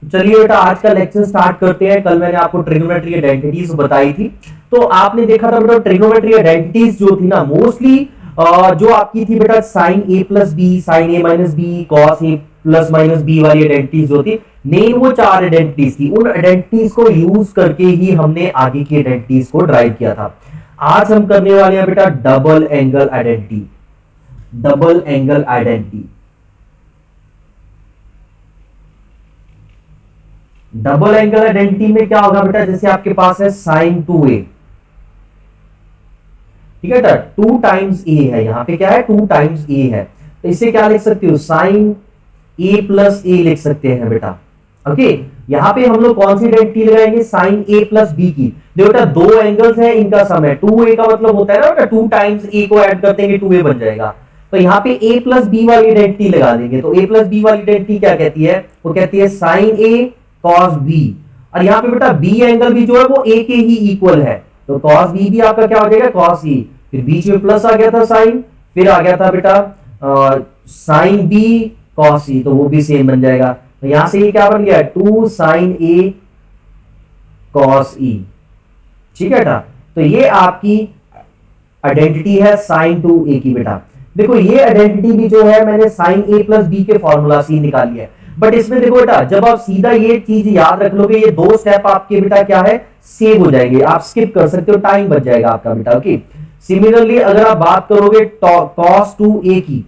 चलिए बेटा आज का लेक्चर स्टार्ट करते हैं। कल मैंने आपको ट्रिग्नोमेट्री आइडेंटिटीज बताई थी, तो आपने देखा था बेटा ट्रिग्नोमेट्री आइडेंटिटीज जो थी ना मोस्टली जो आपकी थी बेटा sign A plus B, sign A minus B, cos A plus minus B वाली आइडेंटिटीज जो थी, मेन वो चार आइडेंटिटीज थी। उन आइडेंटिटीज को यूज करके ही हमने आगे की आइडेंटिटीज को ड्राइव किया था। आज हम करने वाले हैं बेटा double angle identity. Double angle identity, double angle identity में क्या होगा बेटा, जैसे आपके पास है साइन 2a, ठीक है, 2 टाइम्स ए है, यहां पे क्या है 2 टाइम्स ए है, तो इसे क्या लिख सकते हो साइन ए प्लस ए लिख सकते हैं बेटा। ओके, यहां पे हम लोग कौन सी आइडेंटिटी लगाएंगे, साइन ए प्लस बी की। देखो बेटा दो एंगल्स है, इनका सम है 2a का मतलब होता है ना बेटा 2 टाइम्स ए को ऐड कर देंगे 2a बन जाएगा, तो यहाँ पे a प्लस बी वाली आइडेंटिटी लगा देंगे। तो a प्लस बी वाली आइडेंटिटी क्या कहती है, वो कहती है साइन ए कॉस बी, और यहाँ पे बेटा बी एंगल भी जो है वो ए के ही इक्वल है, तो कॉस बी भी आपका क्या हो जाएगा कॉस ई, फिर बीच में प्लस आ गया था साइन, फिर आ गया था बेटा साइन बी कॉस ई, तो वो भी सेम बन जाएगा। तो यहां से ये क्या बन गया 2 साइन ए कॉस ई, ठीक है बेटा। तो ये आपकी आइडेंटिटी है साइन 2a की बेटा। देखो ये आइडेंटिटी भी जो है मैंने साइन a प्लस बी के फॉर्मूला से निकाली है, बट इसमें देखो बेटा जब आप सीधा ये चीज याद रख लोगे, ये दो स्टेप आपके बेटा क्या है सेव हो जाएंगे, आप स्किप कर सकते हो, टाइम बच जाएगा आपका बेटा। ओके, सिमिलरली अगर आप बात करोगे cos 2a की,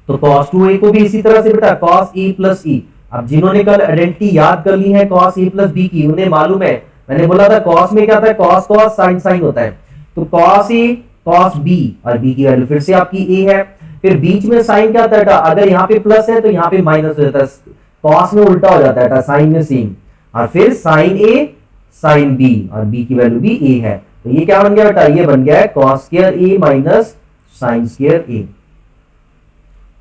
तो cos 2a को भी इसी तरह से बेटा cos a प्लस e। अब जिन्होंने कल आइडेंटिटी याद कर ली है cos a प्लस b की, उन्हें मालूम है, मैंने बोला था cos में क्या था cos cos sin sin होता है, तो cos a cos b, और b की वैल्यू फिर से आपकी a है, फिर बीच में साइन क्या था, अगर यहाँ पे प्लस है तो यहाँ पे माइनस हो जाता है, कॉस में उल्टा हो जाता है, साइन में सेम, और फिर साइन ए साइन बी, और बी की वैल्यू भी ए है, तो ये क्या बन गया बेटा, ये बन गया है कॉस स्क्वायर ए माइनस साइन स्क्वायर ए।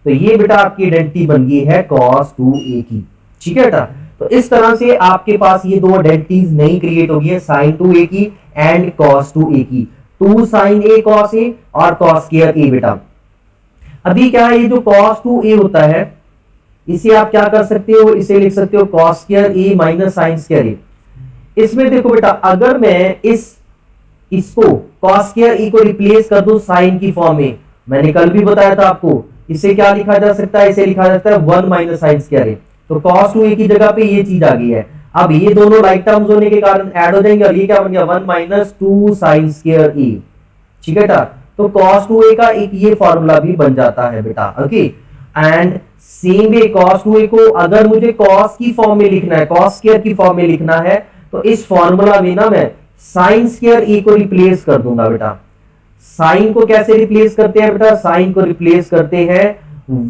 तो ये बेटा आपकी आइडेंटिटी बन गई है cos 2a की, ठीक है बेटा। तो इस तरह से आपके पास ये दो आइडेंटिटीज नई क्रिएट हो गई है, साइन 2a की एंड cos 2a की, 2 साइन ए cos a और cos स्क्वायर a बेटा। अभी क्या है, ये जो cos 2a होता है इसे आप क्या कर सकते हो, इसे लिख सकते हो cos square a minus sign square a। इसमें देखो बेटा अगर मैं इसको cos स्क्वायर a को रिप्लेस कर दूं साइन की फॉर्म में, मैंने कल भी बताया था आपको, इसे क्या लिखा जा सकता है, इसे लिखा जा सकता है 1 माइनस साइन स्क्वायर a, तो cos 2a की जगह पे ये चीज आ गई है। अब ये दोनों लाइक टर्म्स होने के कारण ऐड हो जाएंगे, और ये क्या बन गया 1 माइनस 2 साइन स्क्वायर a, ठीक है बेटा। तो cos 2a का एक ये फॉर्मूला भी बन जाता है बेटा। Okay, and same way cos 2a को अगर मुझे cos की फॉर्म में लिखना है, cos स्क्वायर की फॉर्म में लिखना है, तो इस फॉर्मूला में ना मैं साइन स्क्वायर a को रिप्लेस कर दूंगा बेटा। साइन को कैसे रिप्लेस करते हैं बेटा, साइन को रिप्लेस करते हैं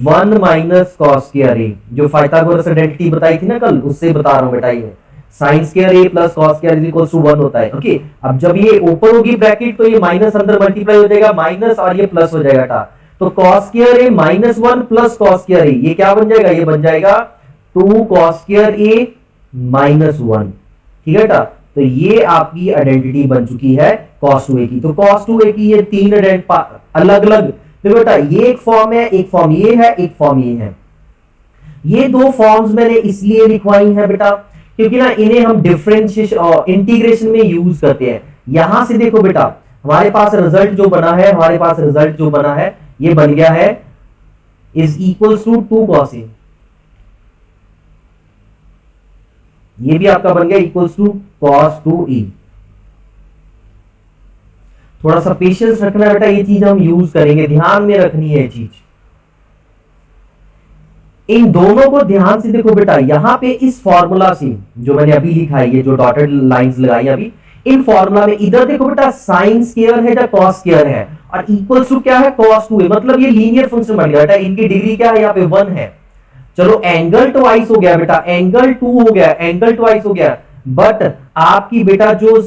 1 माइनस cos स्क्वायर a, जो पाइथागोरस आइडेंटिटी बताई थी ना कल, उससे बता रहा हूं बेटा। ये sine square a plus cos square is equal to 1 होता है। ओके, अब जब ये ऊपर होगी ब्रैकेट तो ये माइनस अंदर मल्टीप्लाई हो जाएगा, माइनस और ये प्लस हो जाएगा बेटा, तो cos square a minus 1 plus cos square a, ये क्या बन जाएगा, ये बन जाएगा 2 cos स्क्वायर a माइनस 1, ठीक है बेटा। तो ये आपकी आइडेंटिटी बन चुकी है cos 2a की। तो cos 2a की ये तीन अलग अलग, तो बेटा ये एक फॉर्म है, एक फॉर्म ये है, एक फॉर्म ये है। ये दो फॉर्म्स मैंने इसलिए लिखवाई है बेटा क्योंकि ना इन्हें हम डिफरेंशिएशन और इंटीग्रेशन में यूज करते हैं। यहां से देखो बेटा हमारे पास रिजल्ट जो बना है, हमारे पास रिजल्ट जो बना है ये बन गया है is equals to 2 cos a, ये भी आपका बन गया इक्वल्स टू cos 2a। थोड़ा सा पेशेंस रखना बेटा, ये चीज हम यूज करेंगे, ध्यान में रखनी है ये चीज। इन दोनों को ध्यान से देखो बेटा, यहां पे इस फॉर्मूला से जो मैंने अभी लिखा है, ये जो डॉटेड लाइंस लगाई अभी, इन फॉर्मूला में इधर देखो बेटा साइन स्क्वायर है या cos स्क्वायर है, और इक्वल्स टू क्या है cos 2a, मतलब ये लीनियर फंक्शन बन गया बेटा। इनकी डिग्री क्या है, यहाँ पे 1 है। चलो एंगल ट्वाइस हो गया बेटा, एंगल 2 हो गया, एंगल ट्वाइस हो गया, बट आपकी बेटा जो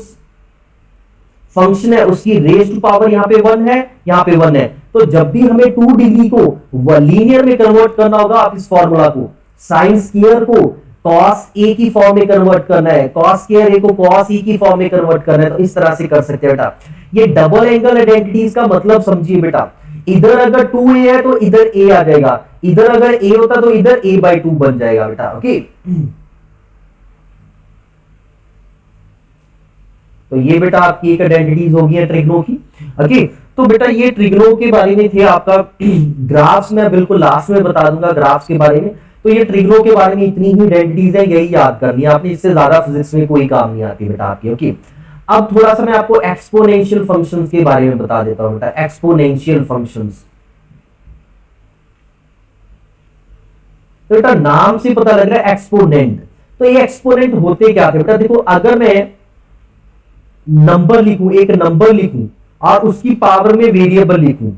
फंक्शन है उसकी रेज टू पावर यहाँ पे 1 है, यहाँ पे 1 है, तो जब भी हमें 2 डिग्री को लीनियर में कन्वर्ट करना होगा, आप इस फॉर्मूला को साइन स्क्वायर को cos a की फॉर्म में कन्वर्ट करना है, cos स्क्वायर a को cos e की फॉर्म में कन्वर्ट करना है, तो इस तरह से कर सकते हैं बेटा। ये डबल एंगल आइडेंटिटीज का मतलब समझिए बेटा, इधर अगर 2a है तो इधर a आ जाएगा, इधर अगर a होता तो इधर a by 2 बन जाएगा बेटा। ओके, तो ये बेटा आपकी एक आइडेंटिटीज होगी है ट्रिग्नो की। ओके, तो बेटा ये ट्रिग्नो के बारे में थे आपका। ग्राफ्स में बिल्कुल लास्ट में बता दूंगा ग्राफ्स के बारे में। तो ये ट्रिग्नो के बारे में इतनी ही आइडेंटिटीज है, यही याद करनी है आपने, इससे ज्यादा फिजिक्स में कोई काम नहीं आती बेटा आपकी। ओके, अब थोड़ा सा मैं आपको एक्सपोनेंशियल फंक्शंस के बारे में बता देता हूं बेटा। एक्सपोनेंशियल फंक्शंस, तो बेटा नाम से पता लग रहा है एक्सपोनेंट। तो ये एक्सपोनेंट होते क्या थे बेटा, देखो अगर मैं नंबर लिखूं, एक नंबर लिखूं और उसकी पावर में वेरिएबल लिखूं,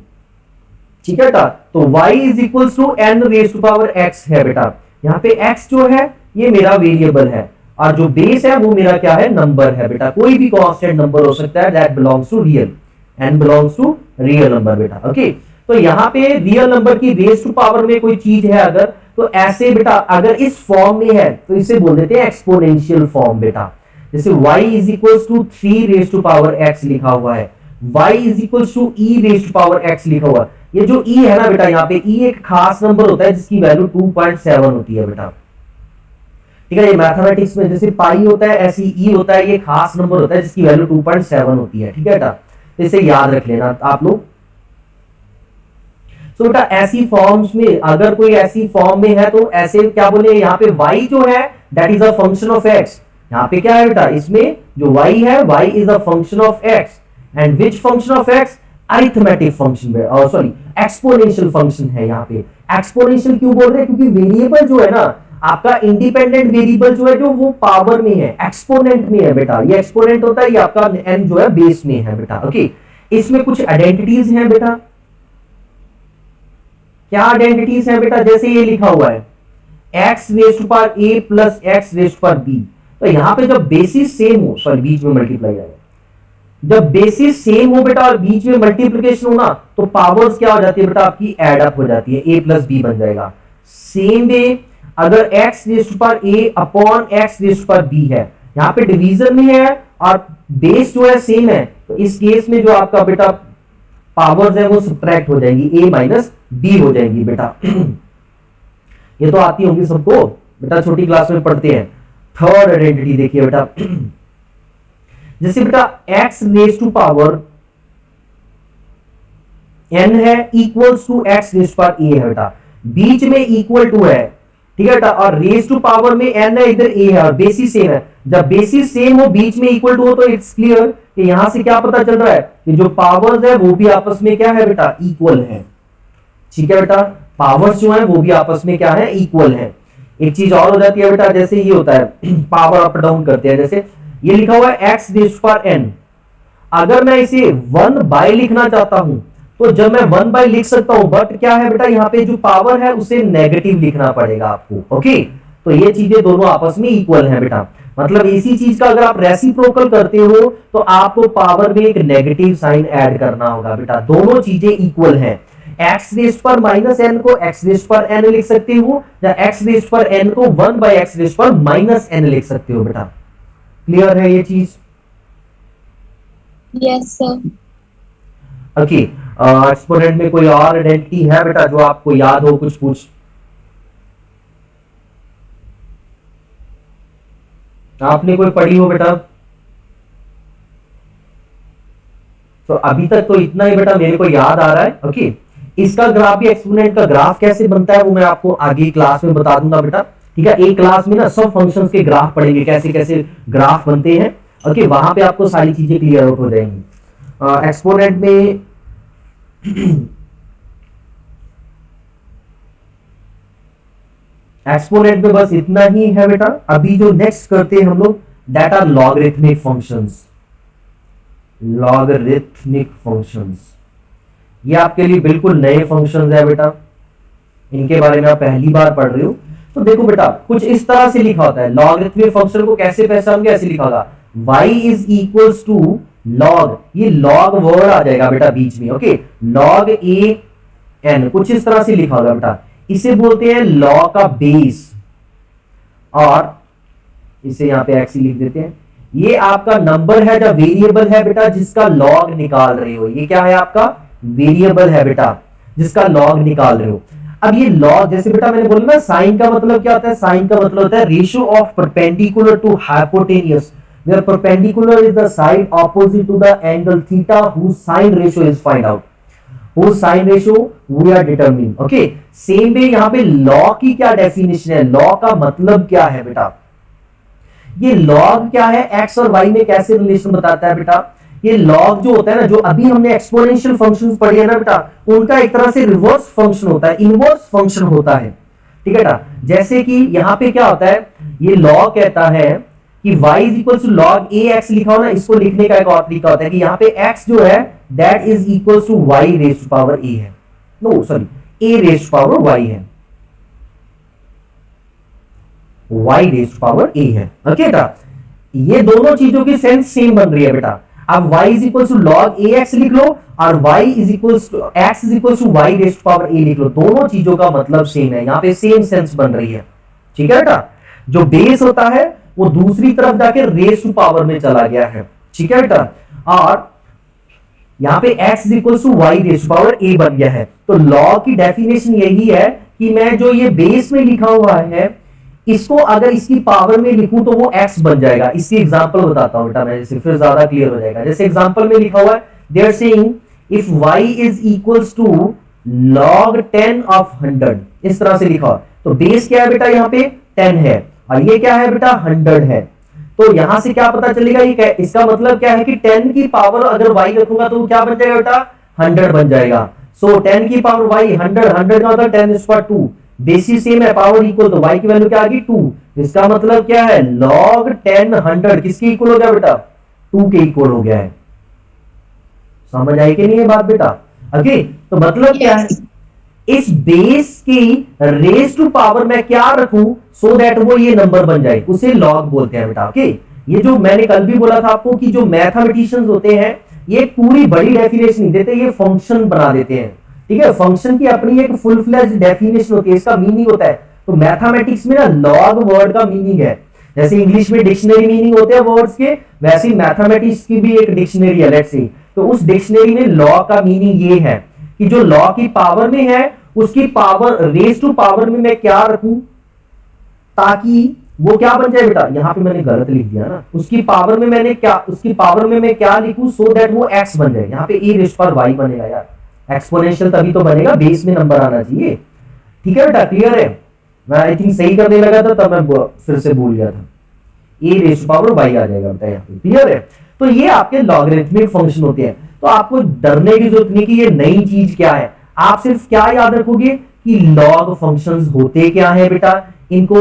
ठीक है बेटा, तो y is equal to n raise to power x है बेटा। यहां पे x जो है ये मेरा वेरिएबल है और जो बेस है वो मेरा क्या है, नंबर है बेटा। कोई भी कांस्टेंट नंबर हो सकता है, that belongs to real, n belongs to real number बेटा। ओके, तो यहां पे रियल नंबर की रेज टू पावर में कोई चीज है अगर, तो ऐसे बेटा अगर इस फॉर्म में है तो इसे बोल देते हैं एक्सपोनेंशियल फॉर्म बेटा। जैसे y is equal to 3 raise to power x लिखा हुआ है, y is equal to e raise to power x लिखा हुआ है। ये जो e है ना बेटा, यहाँ पे e एक खास नंबर होता है जिसकी वैल्यू 2.7 होती है बेटा। ठीक है, ये मैथमेटिक्स में जैसे पाई होता है ऐसी e होता है, ये खास नंबर होता है जिसकी वैल्यू 2.7 होती है। ठीक है बेटा, तो इसे याद रख लेना आप लोग। तो बेटा ऐसी फॉर्म्स में अगर कोई ऐसी फॉर्म में है तो ऐसे क्या बोले, यहाँ पे y जो है that is a function of x। यहाँ पे क्या है बेटा, इसमें जो y है y is a function of x, and which function of x, arithmetic function है, सॉरी एक्सपोनेंशियल फंक्शन है। यहाँ पे एक्सपोनेंशियल क्यों बोल रहे हैं, क्योंकि वेरिएबल जो है ना आपका, इंडिपेंडेंट वेरिएबल जो है जो वो पावर में है, एक्सपोनेंट में है बेटा। ये एक्सपोनेंट होता है, ये आपका n जो है बेस में है बेटा। ओके, इसमें कुछ आइडेंटिटीज हैं बेटा। क्या आइडेंटिटीज है बेटा, जैसे ये लिखा हुआ है x raise to power a plus x raise to power b। तो यहां पे जब बेसिस सेम हो, सॉरी बीच में मल्टीप्लाई आएगा, जब बेसिस सेम हो बेटा और बीच में मल्टीप्लिकेशन हो ना, तो पावर्स क्या हो जाती है बेटा आपकी, एड अप हो जाती है, a प्लस b बन जाएगा। सेम वे अगर x raise to power a upon x raise to power b है, यहाँ पे डिवीजन में है और बेस जो है सेम है, तो इस केस में जो आपका बेटा पावर्स है वो सब्ट्रैक्ट हो जाएंगी, a माइनस b हो जाएंगी बेटा। ये तो आती होंगी सबको बेटा, छोटी क्लास में पढ़ते हैं। थर्ड आइडेंटिटी देखिए बेटा, जैसे बेटा x raise to power n है equals to x raise to power a है बेटा, बीच में इक्वल टू है, ठीक है बेटा, और रेज टू पावर में n है, इधर a है और बेसिस सेम है। जब बेसिस सेम हो, बीच में इक्वल टू हो, तो इट्स क्लियर कि यहां से क्या पता चल रहा है कि जो पावर्स है वो भी आपस में क्या है बेटा, इक्वल है। ठीक है बेटा, पावर्स जो है वो भी आपस में क्या है, इक्वल है। एक चीज और हो जाती है बेटा, जैसे ये होता है पावर अप डाउन करते हैं, जैसे ये लिखा हुआ है x raise to power n, अगर मैं इसे 1 बाय लिखना चाहता हूं तो जब मैं 1 बाय लिख सकता हूं, बट क्या है बेटा यहाँ पे जो पावर है उसे नेगेटिव लिखना पड़ेगा आपको। ओके, तो ये चीजें दोनों आपस में इक्वल हैं बेटा। मतलब इसी चीज का अगर आप रेसिप्रोकल करते हो तो आपको पावर में एक नेगेटिव साइन ऐड करना होगा बेटा। दोनों चीजें इक्वल हैं। x रेज़ पर माइनस n को x रेज़ पर n लिख सकते हो, या x रेज़ पर n को 1 बाय x रेज़ पर माइनस n लिख सकते हो बेटा। क्लियर है ये चीज? Yes sir. ओके, एक्सपोनेंट में कोई और आइडेंटिटी है बेटा जो आपको याद हो, कुछ पूछ आपने कोई पढ़ी हो बेटा? तो अभी तक तो इतना ही बेटा मेरे को याद आ रहा है। ओके, इसका ग्राफ भी, एक्सपोनेंट का ग्राफ कैसे बनता है वो मैं आपको आगे क्लास में बता दूंगा बेटा। ठीक है, एक क्लास में ना सब फंक्शंस के ग्राफ पढ़ेंगे, कैसे कैसे ग्राफ बनते हैं। ओके, वहां पे आपको सारी चीजें क्लियर आउट हो जाएंगी। एक्सपोनेंट में एक्सपोनेंट में बस इतना ही है बेटा। अभी जो नेक्स्ट करते हैं हम लोग, that are logarithmic functions. Logarithmic functions ये आपके लिए बिल्कुल नए फंक्शंस है बेटा, इनके बारे में आप पहली बार पढ़ रहे हो। तो देखो बेटा, कुछ इस तरह से लिखा होता है। लॉगरिथमिक फंक्शन को कैसे पहचानोगे, ऐसे लिखा होगा y is equals to log, ये लॉग वर्ड आ जाएगा बेटा बीच में। ओके, लॉग a n, कुछ इस तरह से लिखा होगा बेटा। इसे बोलते हैं लॉग का बेस, और इसे यहां पे x लिख देते हैं। ये आपका नंबर है या वेरिएबल है बेटा जिसका लॉग निकाल रहे हो। ये क्या है, आपका वेरिएबल है बेटा जिसका लॉग निकाल रहे हो। अब ये लॉग, जैसे बेटा मैंने बोला ना, साइन का मतलब क्या होता है, साइन का मतलब होता है ratio of perpendicular to hypotenuse. where perpendicular is the side opposite to the angle theta whose sine ratio is find out, whose sine ratio we are determining. okay, same way यहां पे law की क्या definition है, law का मतलब क्या है बेटा, ये लॉग क्या है, एक्स और वाई में कैसे रिलेशन बताता है बेटा, ये लॉग जो होता है ना, जो अभी हमने एक्सपोनेंशियल फंक्शंस पढ़े हैं ना बेटा, उनका एक तरह से रिवर्स फंक्शन होता है, इनवर्स फंक्शन होता है, ठीक है बेटा। जैसे कि यहां पे क्या होता है, ये लॉ कहता है कि y is equal to log a x लिखा हो ना, इसको लिखने का एक और तरीका होता है कि यहाँ पे x जो है that is equal to y raise to power a है, no sorry a raise to power y है, y raise to power a है। ओके बेटा, ये दोनों चीजों की सेंस सेम बन रही है बेटा। अब y is equal to log a x लिख लो और y is equal to x is equal to y raise to power a लिख लो, दोनों चीजों का मतलब सेम है, यहाँ पे सेम सेंस बन रही है, ठीक है बेटा। जो बेस होता है वो दूसरी तरफ जाके रेज टू पावर में चला गया है, ठीक है बेटा, और यहां पे x equal to y raise to power a बन गया है। तो लॉ की डेफिनेशन यही है कि मैं जो ये बेस में लिखा हुआ है इसको अगर इसकी पावर में लिखूं तो वो x बन जाएगा। इसकी एग्जांपल बताता हूं बेटा मैं, जैसे फिर ज्यादा क्लियर हो जाएगा। जैसे एग्जांपल में लिखा हुआ है they are saying if y is equals to log 10 of 100, इस तरह से लिखा हुआ। तो बेस क्या है बेटा, यहाँ पे 10 है और ये क्या है बेटा 100 है। तो यहां से क्या पता चलेगा, ये क्या, इसका मतलब क्या है कि 10 की पावर अगर y रखूंगा तो क्या बन जाएगा बेटा 100 बन जाएगा। सो 10 की पावर y 100, 100 का मतलब 10 इज पावर 2, बेसिस सेम है, पावर इक्वल, तो y की वैल्यू क्या आ गई 2। इसका मतलब क्या है log 10 100 किसके इक्वल हो गया बेटा 2 के इक्वल हो गया है। समझ आई कि नहीं ये बात बेटा। ओके, तो मतलब क्या है, इस बेस की रेज टू पावर में क्या रखूं सो दैट वो ये नंबर बन जाए, उसे लॉग बोलते हैं बेटा। ओके, ये जो मैंने कल भी बोला था आपको कि जो मैथमेटिशियंस होते हैं ये पूरी बड़ी डेफिनेशन नहीं देते, ये फंक्शन बना देते हैं, ठीक है। फंक्शन की अपनी एक फुल फ्लेज्ड डेफिनेशन होती है, इसका मीनिंग होता है। तो मैथमेटिक्स में ना लॉग वर्ड का मीनिंग है, जैसे इंग्लिश में डिक्शनरी मीनिंग होते हैं वर्ड्स के, वैसे ही मैथमेटिक्स की भी एक डिक्शनरी है, लेट्स सी। तो उस डिक्शनरी में लॉ का मीनिंग ये है कि जो लॉ की पावर में है उसकी पावर रेज टू पावर में मैं क्या रखूं ताकि वो क्या बन जाए बेटा, यहां पे मैंने गलत लिख दिया ना, उसकी पावर में मैंने क्या, उसकी पावर में मैं क्या लिखूं सो दैट वो x बन जाए। यहां पे e रेज पर y बनेगा यार, एक्सपोनेंशियल तभी तो बनेगा, बेस में नंबर आना चाहिए, ठीक है बेटा। क्लियर है, मैं आई थिंक सही करने लगा था तब मैं फिर से भूल गया था, e रेज पावर y आ जाएगा बेटा यहाँ पे। क्लियर है, तो ये आपके लॉगरिथमिक फंक्शन होते हैं। तो आपको डरने की जरूरत नहीं कि ये नई चीज क्या है, आप सिर्फ क्या याद रखोगे कि लॉग फंक्शंस होते क्या है बेटा, इनको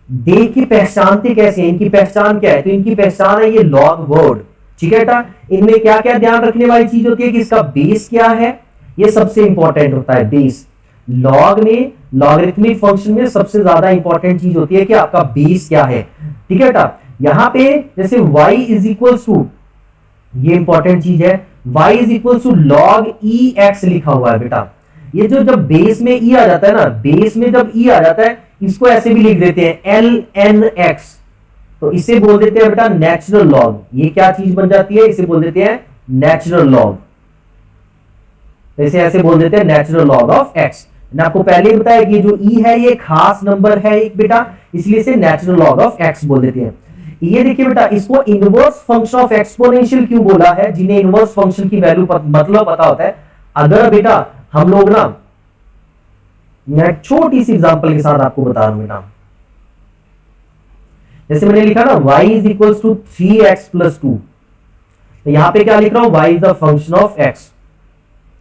देख के पहचानते कैसे हैं, इनकी पहचान क्या है, तो इनकी पहचान है ये लॉग वर्ड, ठीक है बेटा। इनमें क्या क्या ध्यान रखने वाली चीज होती है कि इसका बेस क्या है, ये सबसे इंपॉर्टेंट होता है बेस। लॉग में, लॉगरिथमिक फंक्शन में सबसे ज्यादा इंपॉर्टेंट चीज होती है कि आपका बेस क्या है, ठीक है बेटा। यहां पे जैसे y इज इक्वल टू, ये इंपॉर्टेंट चीज है, y is equal to log e x लिखा हुआ है बेटा। ये जो जब बेस में e आ जाता है ना, बेस में जब e आ जाता है इसको ऐसे भी लिख देते हैं ln x, तो इसे बोल देते हैं बेटा नेचुरल लॉग। ये क्या चीज बन जाती है, इसे बोल देते हैं नेचुरल लॉग, इसे ऐसे बोल देते हैं नेचुरल लॉग ऑफ x। मैंने आपको पहले ही बताया कि जो e है ये खास नंबर है एक बेटा, इसलिए इसे नेचुरल लॉग ऑफ x बोल देते हैं। ये देखिए बेटा, इसको इनवर्स फंक्शन ऑफ एक्सपोनेंशियल क्यों बोला है, जिन्हें इनवर्स फंक्शन की वैल्यू मतलब पता होता है। अगर बेटा हम लोग ना, मैं छोटी सी एग्जांपल के साथ आपको बता रहा हूं बेटा, जैसे मैंने लिखा ना y is equal to 3x plus 2, तो यहां पे क्या लिख रहा हूं y is the function of x,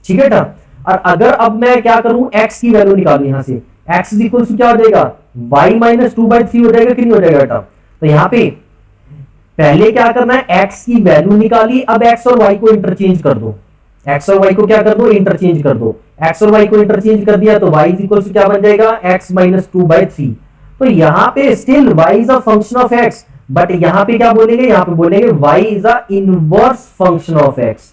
ठीक है बेटा। और अगर अब मैं क्या करूं x की वैल्यू निकालू, यहां से x इज इक्वल टू क्या हो जाएगा y माइनस 2/3 हो जाएगा कि नहीं हो जाएगा बेटा। तो यहां पे पहले क्या करना है, x की वैल्यू निकाली, अब x और y को इंटरचेंज कर दो, x और y को क्या कर दो इंटरचेंज कर दो, x और y को इंटरचेंज कर दिया तो y इज इक्वल टू क्या बन जाएगा x माइनस 2/3। तो यहां पे still y is a function of x, but यहां पे क्या बोलेंगे, यहां पे बोलेंगे y is a inverse function of x,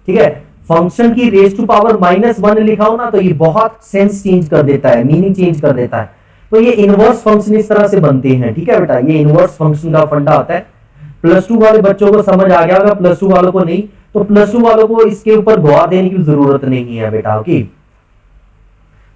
ठीक है। फंक्शन की रेज टू पावर -1 लिखा हो ना तो ये बहुत सेंस चेंज कर देता है, मीनिंग चेंज कर देता है। तो ये इनवर्स फंक्शन इस तरह से बनते हैं, ठीक है बेटा। ये इनवर्स फंक्शन का फंडा होता है। +2 वाले बच्चों को समझ आ गया होगा, +2 वालों को नहीं, तो +2 वालों को इसके ऊपर गौर देने की जरूरत नहीं है बेटा। ओके,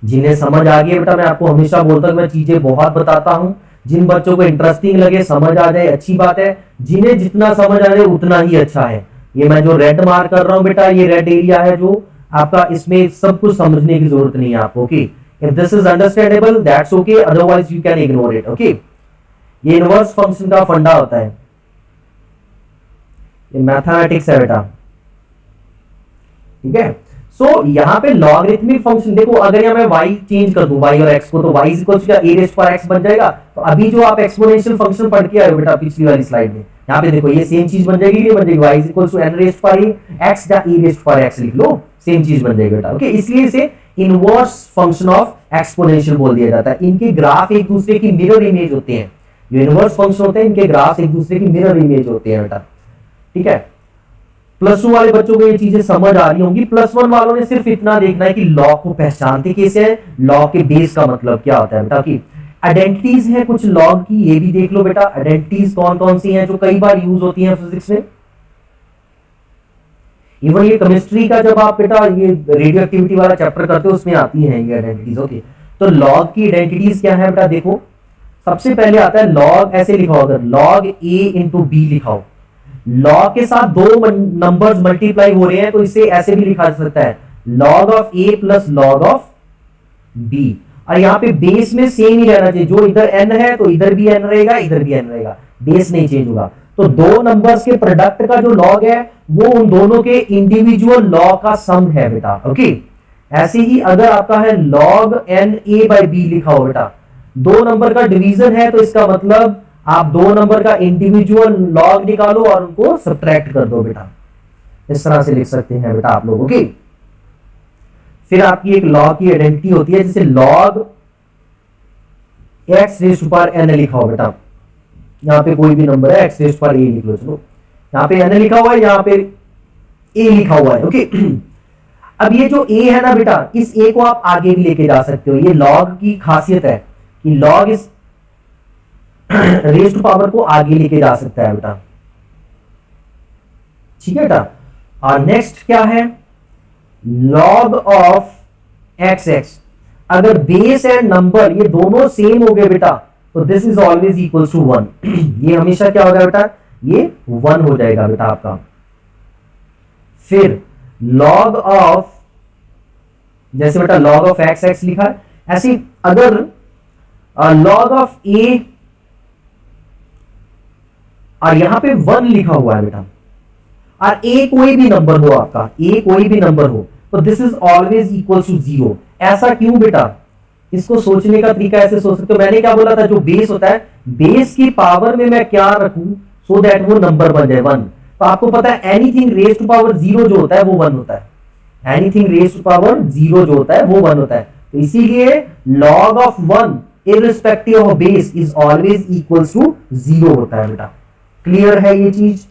जिन्हें समझ आ गई है बेटा, मैं आपको हमेशा बोलता हूं मैं चीजें बहुत बताता हूं, जिन बच्चों को इंटरेस्टिंग लगे, समझ आ जाए, अच्छी बात है। जिन्हें जितना समझ आ जाए उतना ही अच्छा है। ये मैं जो रेड मार्क कर रहा हूं बेटा, ये रेड एरिया है जो आपका, इसमें सब कुछ समझने की जरूरत नहीं है आपको। Okay, if this is understandable that's okay, otherwise you can ignore it. Okay, ये इनवर्स फंक्शन का फंडा होता है, ये मैथमेटिक्स है बेटा। ठीक है, सो यहाँ पे लॉगरिथमिक फंक्शन देखो, अगर यहाँ मैं y चेंज कर दूं, y और x को, तो y equal to a raise पर x बन जाएगा। तो अभी जो आप एक्सपोनेंशियल फंक्शन पढ़ के आए हो बेटा पिछली वाली स्लाइड में, यहाँ पे देखो ये सेम चीज बन जाएगी, ये बन जाएगी y equal to n raise पर x या e रेज़ पर x लिख लो, सेम चीज बन जाएगी बेटा। ओके, इसलिए इसे इनवर्स फंक्शन ऑफ एक्सपोनेंशियल बोल दिया जाता है। इनके ग्राफ एक दूसरे की मिरर इमेज होते हैं। जो इनवर्स फंक्शन होते हैं इनके ग्राफ एक दूसरे की मिरर इमेज होते हैं बेटा। ठीक है, +2 वाले बच्चों को ये चीजें समझ आ रही होंगी। +1 वालों ने सिर्फ इतना देखना है कि लॉ को पहचानते कैसे हैं, लॉ के बेस का मतलब क्या होता है बेटा। कि आइडेंटिटीज हैं कुछ लॉग की, ये भी देख लो बेटा। आइडेंटिटीज कौन कौन सी हैं जो कई बार यूज होती हैं फिजिक्स में। इवन ये केमिस्ट्री का जब आप बेटा ये रेडियो एक्टिविटी वाला चैप्टर करते हो उसमें आती हैं ये आइडेंटिटीज। ओके, तो लॉग की आइडेंटिटीज क्या है बेटा, देखो सबसे पहले आता है लॉग, ऐसे लिखा होगा log a इंटू बी लिखा हो। लॉग के साथ दो नंबर्स मल्टीप्लाई हो रहे हैं तो इसे ऐसे भी लिखा जा सकता है log of a plus log of b। और यहाँ पे बेस में सेम ही रहना चाहिए, जो इधर n है तो इधर भी n रहेगा, इधर भी n रहेगा, बेस नहीं चेंज होगा। तो दो नंबर्स के प्रोडक्ट का जो लॉग है वो उन दोनों के इंडिविजुअल लॉग का सम है बेटा। ओके, ऐसे ही अगर आपका है log n a by b लिखा हो बेटा, दो नंबर का डिवीजन है तो इसका मतलब आप दो नंबर का इंडिविजुअल लॉग निकालो और उनको सब्ट्रैक्ट कर दो बेटा। इस तरह से लिख सकते हैं बेटा आप लोग। ओके, फिर आपकी एक लॉग की आइडेंटिटी होती है जैसे log x raise to power n लिखा हो बेटा। यहाँ पे कोई भी नंबर है x raise to power a लिख लो, चलो यहाँ पे n लिखा हुआ है, यहाँ पे a लिखा हुआ है। ओके, अब ये जो a है ना बेटा, इस a को आप आगे भी लेके जा सकते हो। ये log की खासियत है कि log इस रेज़ टू पावर को आगे लेके जा सकता है बेटा। ठीक है बेटा, और नेक्स्ट क्या है log ऑफ xx। अगर बेस एंड नंबर ये दोनों सेम हो गए बेटा तो this is always equal to 1। ये हमेशा क्या होगा बेटा, ये 1 हो जाएगा बेटा आपका। फिर log ऑफ, जैसे बेटा log ऑफ xx लिखा है, ऐसे अगर log ऑफ a और यहां पे 1 लिखा हुआ है बेटा, और a कोई भी नंबर हो आपका, a कोई भी नंबर हो, तो this is always equal to 0। ऐसा क्यों बेटा, इसको सोचने का तरीका ऐसे सोच सकते हो। मैंने क्या बोला था, जो बेस होता है बेस की पावर में मैं क्या रखूं सो दैट वो नंबर बन जाए 1। तो आपको पता है एनीथिंग रेज़ टू पावर 0 जो होता है वो 1 होता है। एनीथिंग रेज़ टू पावर 0 जो होता है वो 1 होता है। तो इसीलिए log of 1 irrespective of base is always equal to 0 होता है बेटा। क्लियर है ये चीज?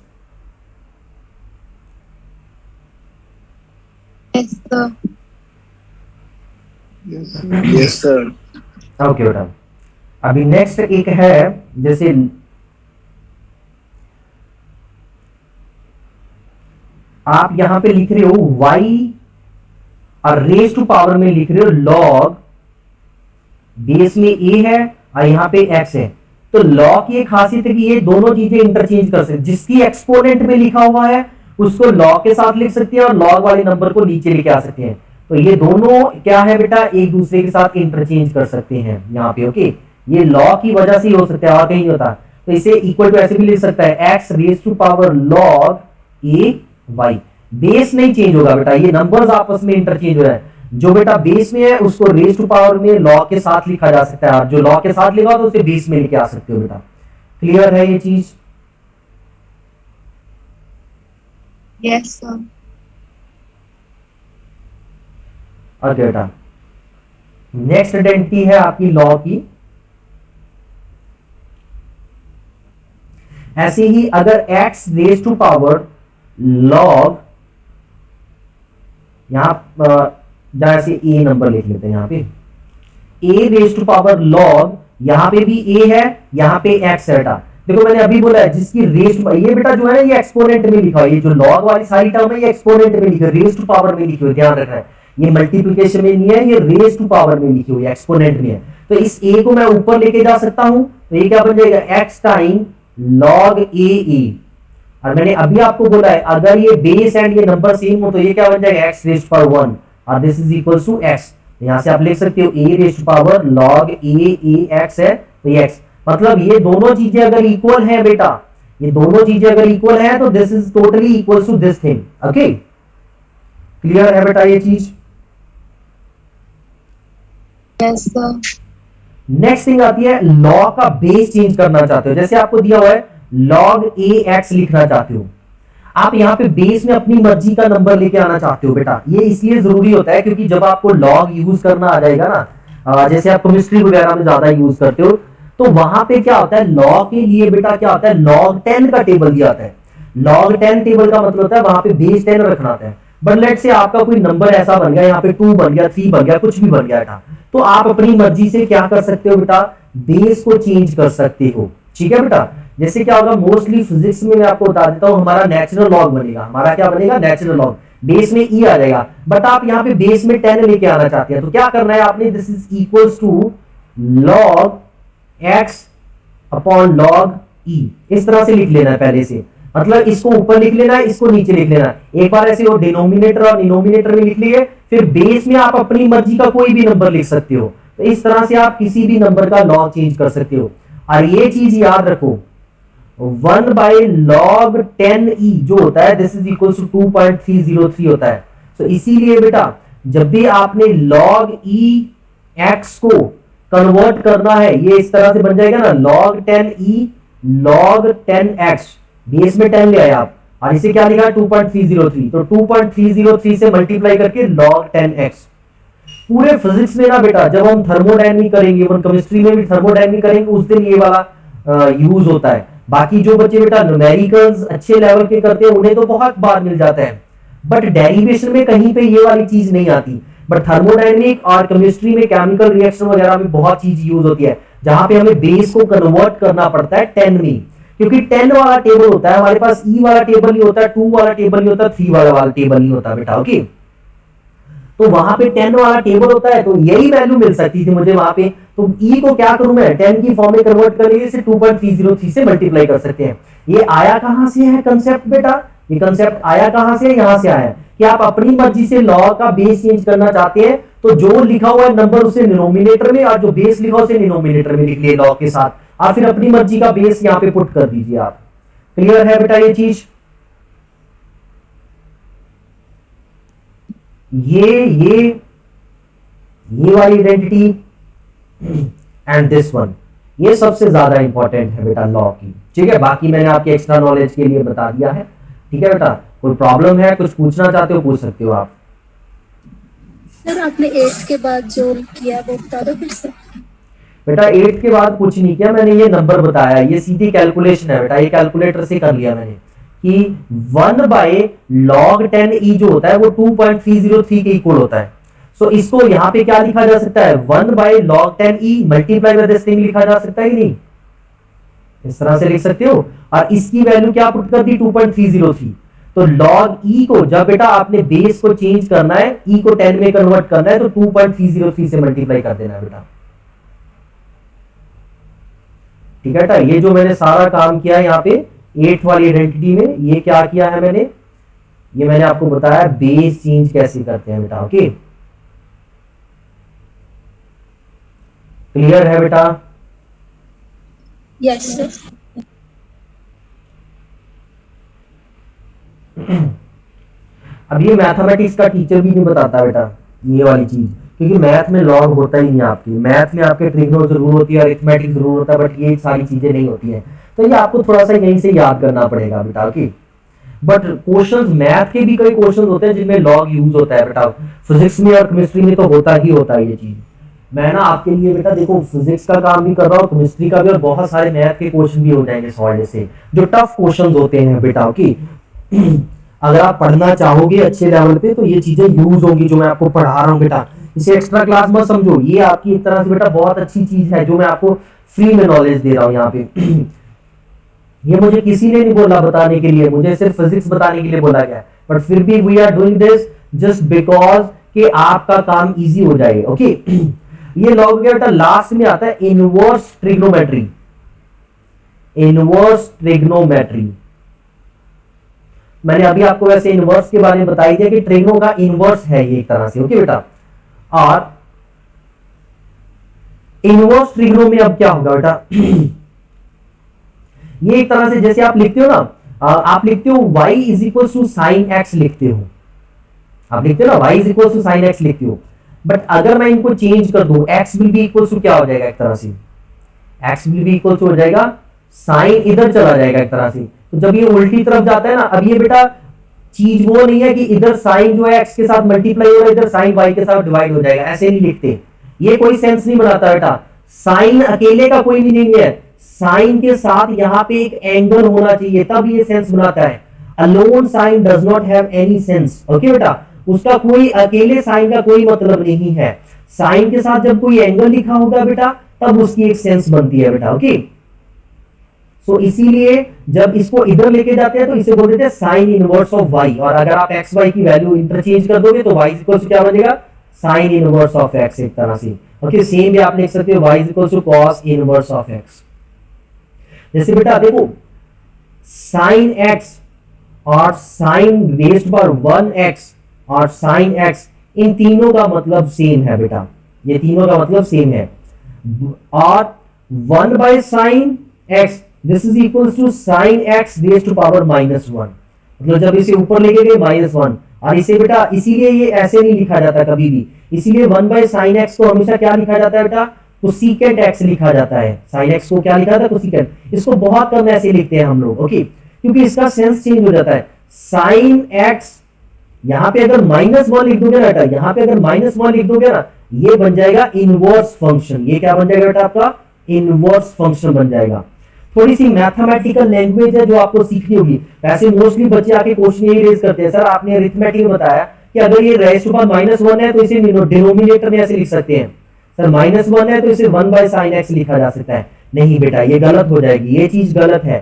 Yes sir. ओके बेटा, अभी नेक्स्ट एक है, जैसे आप यहां पे लिख रहे हो y और रेज़ टू पावर में लिख रहे हो log, बेस में a है और यहां पे x है। तो log की एक खासियत है कि ये दोनों चीजें इंटरचेंज कर सकते, जिसकी एक्सपोनेंट में लिखा हुआ है उसको log के साथ लिख सकते हैं और log वाले नंबर को नीचे लेके आ सकते हैं। तो ये दोनों क्या है बेटा, एक दूसरे के साथ इंटरचेंज कर सकते हैं यहाँ पे। ओके, ये log की वजह से ही हो सकता है और कहीं नहीं होता। तो इसे इक्वल टू ऐसे भी लिख सकता है x raise to power log a y। Base नहीं चेंज होगा बेटा, ये नंबर्स आपस में इंटरचेंज हो रहा है। जो बेटा बेस में है उसको रेज़ टू पावर में log के साथ लिखा जा सकता है, और जो log के साथ लिखा हो तो उसे बेस में लेके आ सकते हो बेटा। क्लियर है ये चीज? Yes sir. ओके बेटा, नेक्स्ट आइडेंटिटी है आपकी log की। ऐसे ही अगर x raise to power log, यहां जैसे a नंबर लिख लेते हैं, यहां पे a raise to power log, यहां पे भी a है, यहां पे x है बेटा। देखो मैंने अभी बोला है जिसकी रेज़ टू, ये बेटा जो है ना ये एक्सपोनेंट में लिखा है, ये जो log वाली सारी टर्म है ये एक्सपोनेंट में लिखी है, रेज़ टू पावर में लिखी हुई, ध्यान रखना है। ये मल्टीप्लिकेशन में नहीं है, ये रेज़ टू पावर में लिखी हुई है, एक्सपोनेंट में है। तो इस a को मैं ऊपर लेके जा सकता हूं तो ये क्या बन जाएगा, x time log a e। और मैंने अभी आपको बोला है अगर ये बेस एंड ये नंबर सेम हो तो ये क्या बन जाएगा, x रेज पावर 1 और this is equal to x। यहां से आप लिख सकते हो a raise power log a x है तो ये x, मतलब ये दोनों चीजें अगर इक्वल है बेटा, ये दोनों चीजें अगर इक्वल है तो this is totally equal to this thing. Okay, clear है बेटा ये चीज? Yes, sir. नेक्स्ट थिंग आती है लॉग का बेस चेंज करना चाहते हो, जैसे आपको दिया हुआ है log a x लिखना चाहते हो, आप यहाँ पे बेस में अपनी मर्जी का नंबर लेके आना चाहते हो बेटा। ये इसलिए जरूरी होता है क्योंकि जब आपको लॉग यूज करना आ जाएगा ना, जैसे आप केमिस्ट्री वगैरह में ज्यादा यूज करते हो, तो वहां पे क्या होता है लॉग के लिए बेटा क्या होता है, log 10 का टेबल दिया होता है। log 10 टेबल का मतलब होता है वहां पे बेस 10 रखना होता है। बट लेट से आपका कोई नंबर ऐसा बन गया, यहाँ पे 2 बन गया, 3 बन गया, कुछ भी बन गया था, तो आप अपनी मर्जी से क्या कर सकते हो बेटा, बेस को चेंज कर सकते हो। ठीक है बेटा, जैसे क्या होगा मोस्टली फिजिक्स में मैं आपको बता देता हूं, हमारा नेचुरल लॉग बनेगा, हमारा क्या बनेगा, नेचुरल लॉग, बेस में ई आ जाएगा। बट आप यहाँ पे बेस में 10 लेके आना चाहते हैं तो क्या करना है आपने, this is equals to log x upon log e, इस तरह से लिख लेना है पहले से, मतलब इसको ऊपर लिख लेना है, इसको नीचे लिख लेना है। एक बार ऐसे वो डिनोमिनेटर और डिनोमिनेटर में लिख लिए, फिर बेस में आप अपनी मर्जी का कोई भी नंबर लिख सकते हो। तो इस तरह से आप किसी भी नंबर का लॉग चेंज कर सकते हो। और ये चीज याद रखो 1 बाय log 10e जो होता है दिस इज इक्वल टू 2.303 होता है। तो इसीलिए बेटा जब भी आपने log e x को कन्वर्ट करना है ये इस तरह से बन जाएगा ना, log 10e log 10x, base में 10 ले आए आप और इसे क्या लिखा 2.303, तो 2.303 से मल्टीप्लाई करके log 10x। पूरे फिजिक्स में ना बेटा जब हम थर्मोडायनेमिक करेंगे, इवन केमिस्ट्री में भी थर्मोडायनेमिक करेंगे, उस दिन ये वाला यूज होता है। बाकी जो बच्चे बेटा न्यूमेरिकल्स अच्छे लेवल के करते हैं उन्हें तो बहुत बार मिल जाता है, बट डेरिवेशन में कहीं पे ये वाली चीज नहीं आती। बट थर्मोडायनेमिक और केमिस्ट्री में केमिकल रिएक्शन वगैरह में बहुत चीज यूज होती है जहां पे हमें बेस को कन्वर्ट करना पड़ता है 10 में, क्योंकि 10 वाला टेबल होता है हमारे पास, ई वाला टेबल नहीं होता, 2 वाला टेबल नहीं होता, 3 वाला टेबल नहीं होता बेटा। ओके, तो वहां पे 10 वाला टेबल होता है तो यही वैल्यू मिल सकती थी मुझे वहां पे, तो ई को क्या करूं मैं 10 की फॉर्म में कन्वर्ट करने से 2.303 से मल्टीप्लाई कर सकते हैं। ये आया कहां से है कंसेप्ट बेटा, ये कंसेप्ट आया कहां से, यहां से आया कि आप अपनी मर्जी से लॉ का बेस चेंज करना चाहते हैं, तो जो लिखा हुआ है नंबर उसे डिनोमिनेटर में और जो बेस लिखा उसे डिनोमिनेटर में लिख लिए लॉ के साथ, और फिर अपनी मर्जी का बेस यहां पे पुट कर दीजिए आप। क्लियर है बेटा ये चीज? ये वाली आइडेंटिटी एंड दिस वन, ये सबसे ज्यादा इंपॉर्टेंट है बेटा लॉ की। ठीक है, बाकी मैंने आपके एक्स्ट्रा नॉलेज के लिए बता दिया है। ठीक है बेटा, कोई प्रॉब्लम है, कुछ पूछना चाहते हो पूछ सकते हो आप। सर आपने 8 के बाद जो किया वो बता दो फिर से। बेटा 8 के बाद कुछ नहीं किया मैंने, ये नंबर बताया, ये सीधी कैलकुलेशन है बेटा, ये कैलकुलेटर से कर लिया मैंने कि 1 बाय log 10e जो होता है वो 2.303 के इक्वल होता है। सो इसको यहां पे क्या लिखा जा सकता है, 1 by log 10e multiply by this thing लिखा जा सकता है कि नहीं, इस तरह से लिख सकते हो। और इसकी वैल्यू क्या पुट कर दी 2.303, तो log e को जब बेटा आपने बेस को चेंज करना है, e को 10 में कन्वर्ट करना है, तो 2.303 से मल्टीप्लाई कर देना है बेटा। ठीक है बेटा, ये जो मैंने सारा काम किया है यहाँ पे 8 वाली आइडेंटिटी में, ये क्या किया है मैंने, ये मैंने आपको बताया बेस चेंज कैसे करते हैं बेटा। ओके, क्लियर है बेटा? Yes sir. अब ये मैथमेटिक्स का टीचर भी नहीं बताता बेटा ये वाली चीज, क्योंकि मैथ में लॉग होता ही नहीं आपकी, मैथ में आपके ट्रिग्नो जरूर होती है, अरिथमेटिक जरूर होता है, बट ये सारी चीजें नहीं होती है, तो ये आपको थोड़ा सा यहीं से याद करना पड़ेगा बेटा। ओके, बट क्वेश्चंस मैथ के भी कई क्वेश्चंस होते हैं जिनमें लॉग यूज होता है बेटा, फिजिक्स में और केमिस्ट्री में तो होता ही होता है ये चीज। मैं ना आपके लिए बेटा देखो फिजिक्स का काम भी कर रहा हूँ, केमिस्ट्री का भी, और बहुत सारे मैथ के क्वेश्चन भी हो जाएंगे सॉल्व से, जो टफ क्वेश्चन होते हैं बेटा। ओके, अगर आप पढ़ना चाहोगे अच्छे लेवल पे तो ये चीजें यूज होंगी जो मैं आपको पढ़ा रहा हूँ बेटा, इसे एक्स्ट्रा क्लास मत समझो, ये आपकी एक तरह से बेटा बहुत अच्छी चीज है जो मैं आपको फ्री में नॉलेज दे रहा हूँ यहाँ पे। ये मुझे किसी ने नहीं बोला बताने के लिए, मुझे सिर्फ फिजिक्स बताने के लिए बोला गया, बट फिर भी we are doing this just because कि आपका काम इजी हो जाए। ओके, ये लॉग बेटा लास्ट में आता है इनवर्स ट्रिग्नोमेट्री, इनवर्स ट्रिग्नोमेट्री। मैंने अभी आपको वैसे इनवर्स के बारे में बताई दिया कि ट्रिग्नो का इनवर्स है ये एक तरह से। ओके बेटा, और इनवर्स ट्रिग्नो में अब क्या होगा बेटा ये एक तरह से जैसे आप लिखते हो ना, आप लिखते हो y is equal to sine x लिखते हो, आप लिखते हो ना y is equal to sine x लिखते हो। बट अगर मैं इनको चेंज कर दूं, x will be equal to क्या हो जाएगा एक तरह से, x will be equal to हो जाएगा साइन इधर चला जाएगा एक तरह से। तो जब ये उल्टी तरफ जाता है ना, अब ये बेटा चीज वो नहीं है कि इधर साइन जो है x के साथ मल्टीप्लाई हो रहा है, इधर साइन y के साथ डिवाइड हो जाएगा, ऐसे नहीं लिखते, ये कोई सेंस नहीं बनाता बेटा। साइन अकेले का कोई मीनिंग है, साइन के साथ यहां पे एक एंगल होना चाहिए तब ये सेंस बनाता है। Alone sine does not have any sense. Okay बेटा, उसका कोई अकेले साइन का कोई मतलब नहीं है, साइन के साथ जब कोई एंगल लिखा होगा बेटा तब उसकी एक सेंस बनती है बेटा। ओके, सो इसीलिए जब इसको इधर लेके जाते हैं तो इसे बोल देते हैं साइन इनवर्स ऑफ y, और अगर आप एक्स वाई की वैल्यू इंटरचेंज कर दोगे तो y इक्वल टू क्या बनेगा, साइन इनवर्स ऑफ x एक तरह से। ओके, सेम भी आप लिख सकते हो y equal to cos inverse of x। जैसे बेटा देखो साइन x और साइन रेज्ड पावर 1x और साइन x, इन तीनों का मतलब सेम है बेटा, ये तीनों का मतलब सेम है। और 1 by sine x this is equal to sine x raised to power -1, मतलब जब इसे ऊपर लेके गए -1, और इसे बेटा इसीलिए ये ऐसे नहीं लिखा जाता कभी भी, इसीलिए 1 बाय साइन x को हमेशा क्या लिखा जाता है बेटा, कोसेकेंट x लिखा जाता है। साइन x को क्या लिखा जाता है, कोसेकेंट। इसको बहुत कम ऐसे लिखते हैं हम लोग। ओके, क्योंकि इसका सेंस चेंज हो जाता है। साइन x यहां पे अगर -1 लिख दोगे ना बेटा, यहां पे अगर -1 लिख दोगे ना, ये बन जाएगा इनवर्स फंक्शन। ये क्या बन जाएगा बेटा, आपका इनवर्स फंक्शन बन जाएगा। थोड़ी सी मैथमेटिकल लैंग्वेज है जो आपको सीखनी होगी। वैसे मोस्टली बच्चे आके क्वेश्चन यही रेज करते हैं, सर आपने अरिथमेटिक में बताया कि अगर ये रेज़ टू पावर -1 है तो इसे डिनोमिनेटर में ऐसे लिख सकते हैं, सर -1 है तो इसे 1 बाय साइन एक्स लिखा जा सकता है। नहीं बेटा, ये गलत हो जाएगी, ये चीज गलत है।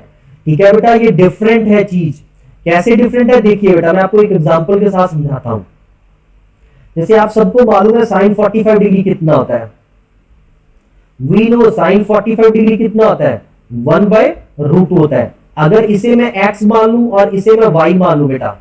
ठीक है बेटा, ये डिफरेंट है चीज। कैसे डिफरेंट है देखिए बेटा, मैं आपको एक एग्जांपल के साथ समझाता हूं। जैसे आप सबको मालूम है साइन 45 डिग्री कितना होता है, वी नो साइन 45 डिग्री कितना होता है, 1/√2 होता है। अगर इसे मैं x मान लूं और इसे मैं y मान लूं बेटा,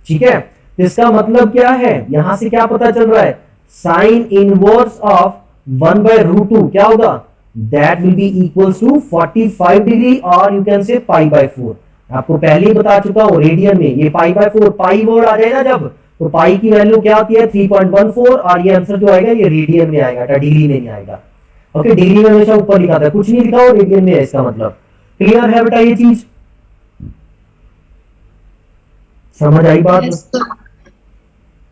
ठीक है, तो इसका मतलब क्या है, यहां से क्या पता चल रहा है, साइन इनवर्स ऑफ 1/√2 क्या होगा, that will be equals to 45 degree, और यू कैन से π/4। आपको पहले ही बता चुका हूं रेडियन में, ये π/4 पाई वर्ड आ जाए ना जब, तो पाई की वैल्यू क्या होती है 3.14, और ये आंसर जो आएगा ये रेडियन में आएगा, डिग्री में नहीं आएगा। ओके, डिग्री में हमेशा ऊपर लिखा था, कुछ नहीं लिखा हो रेडियन में है, इसका मतलब क्लियर है बेटा, ये चीज समझ आई बात। Yes, sir.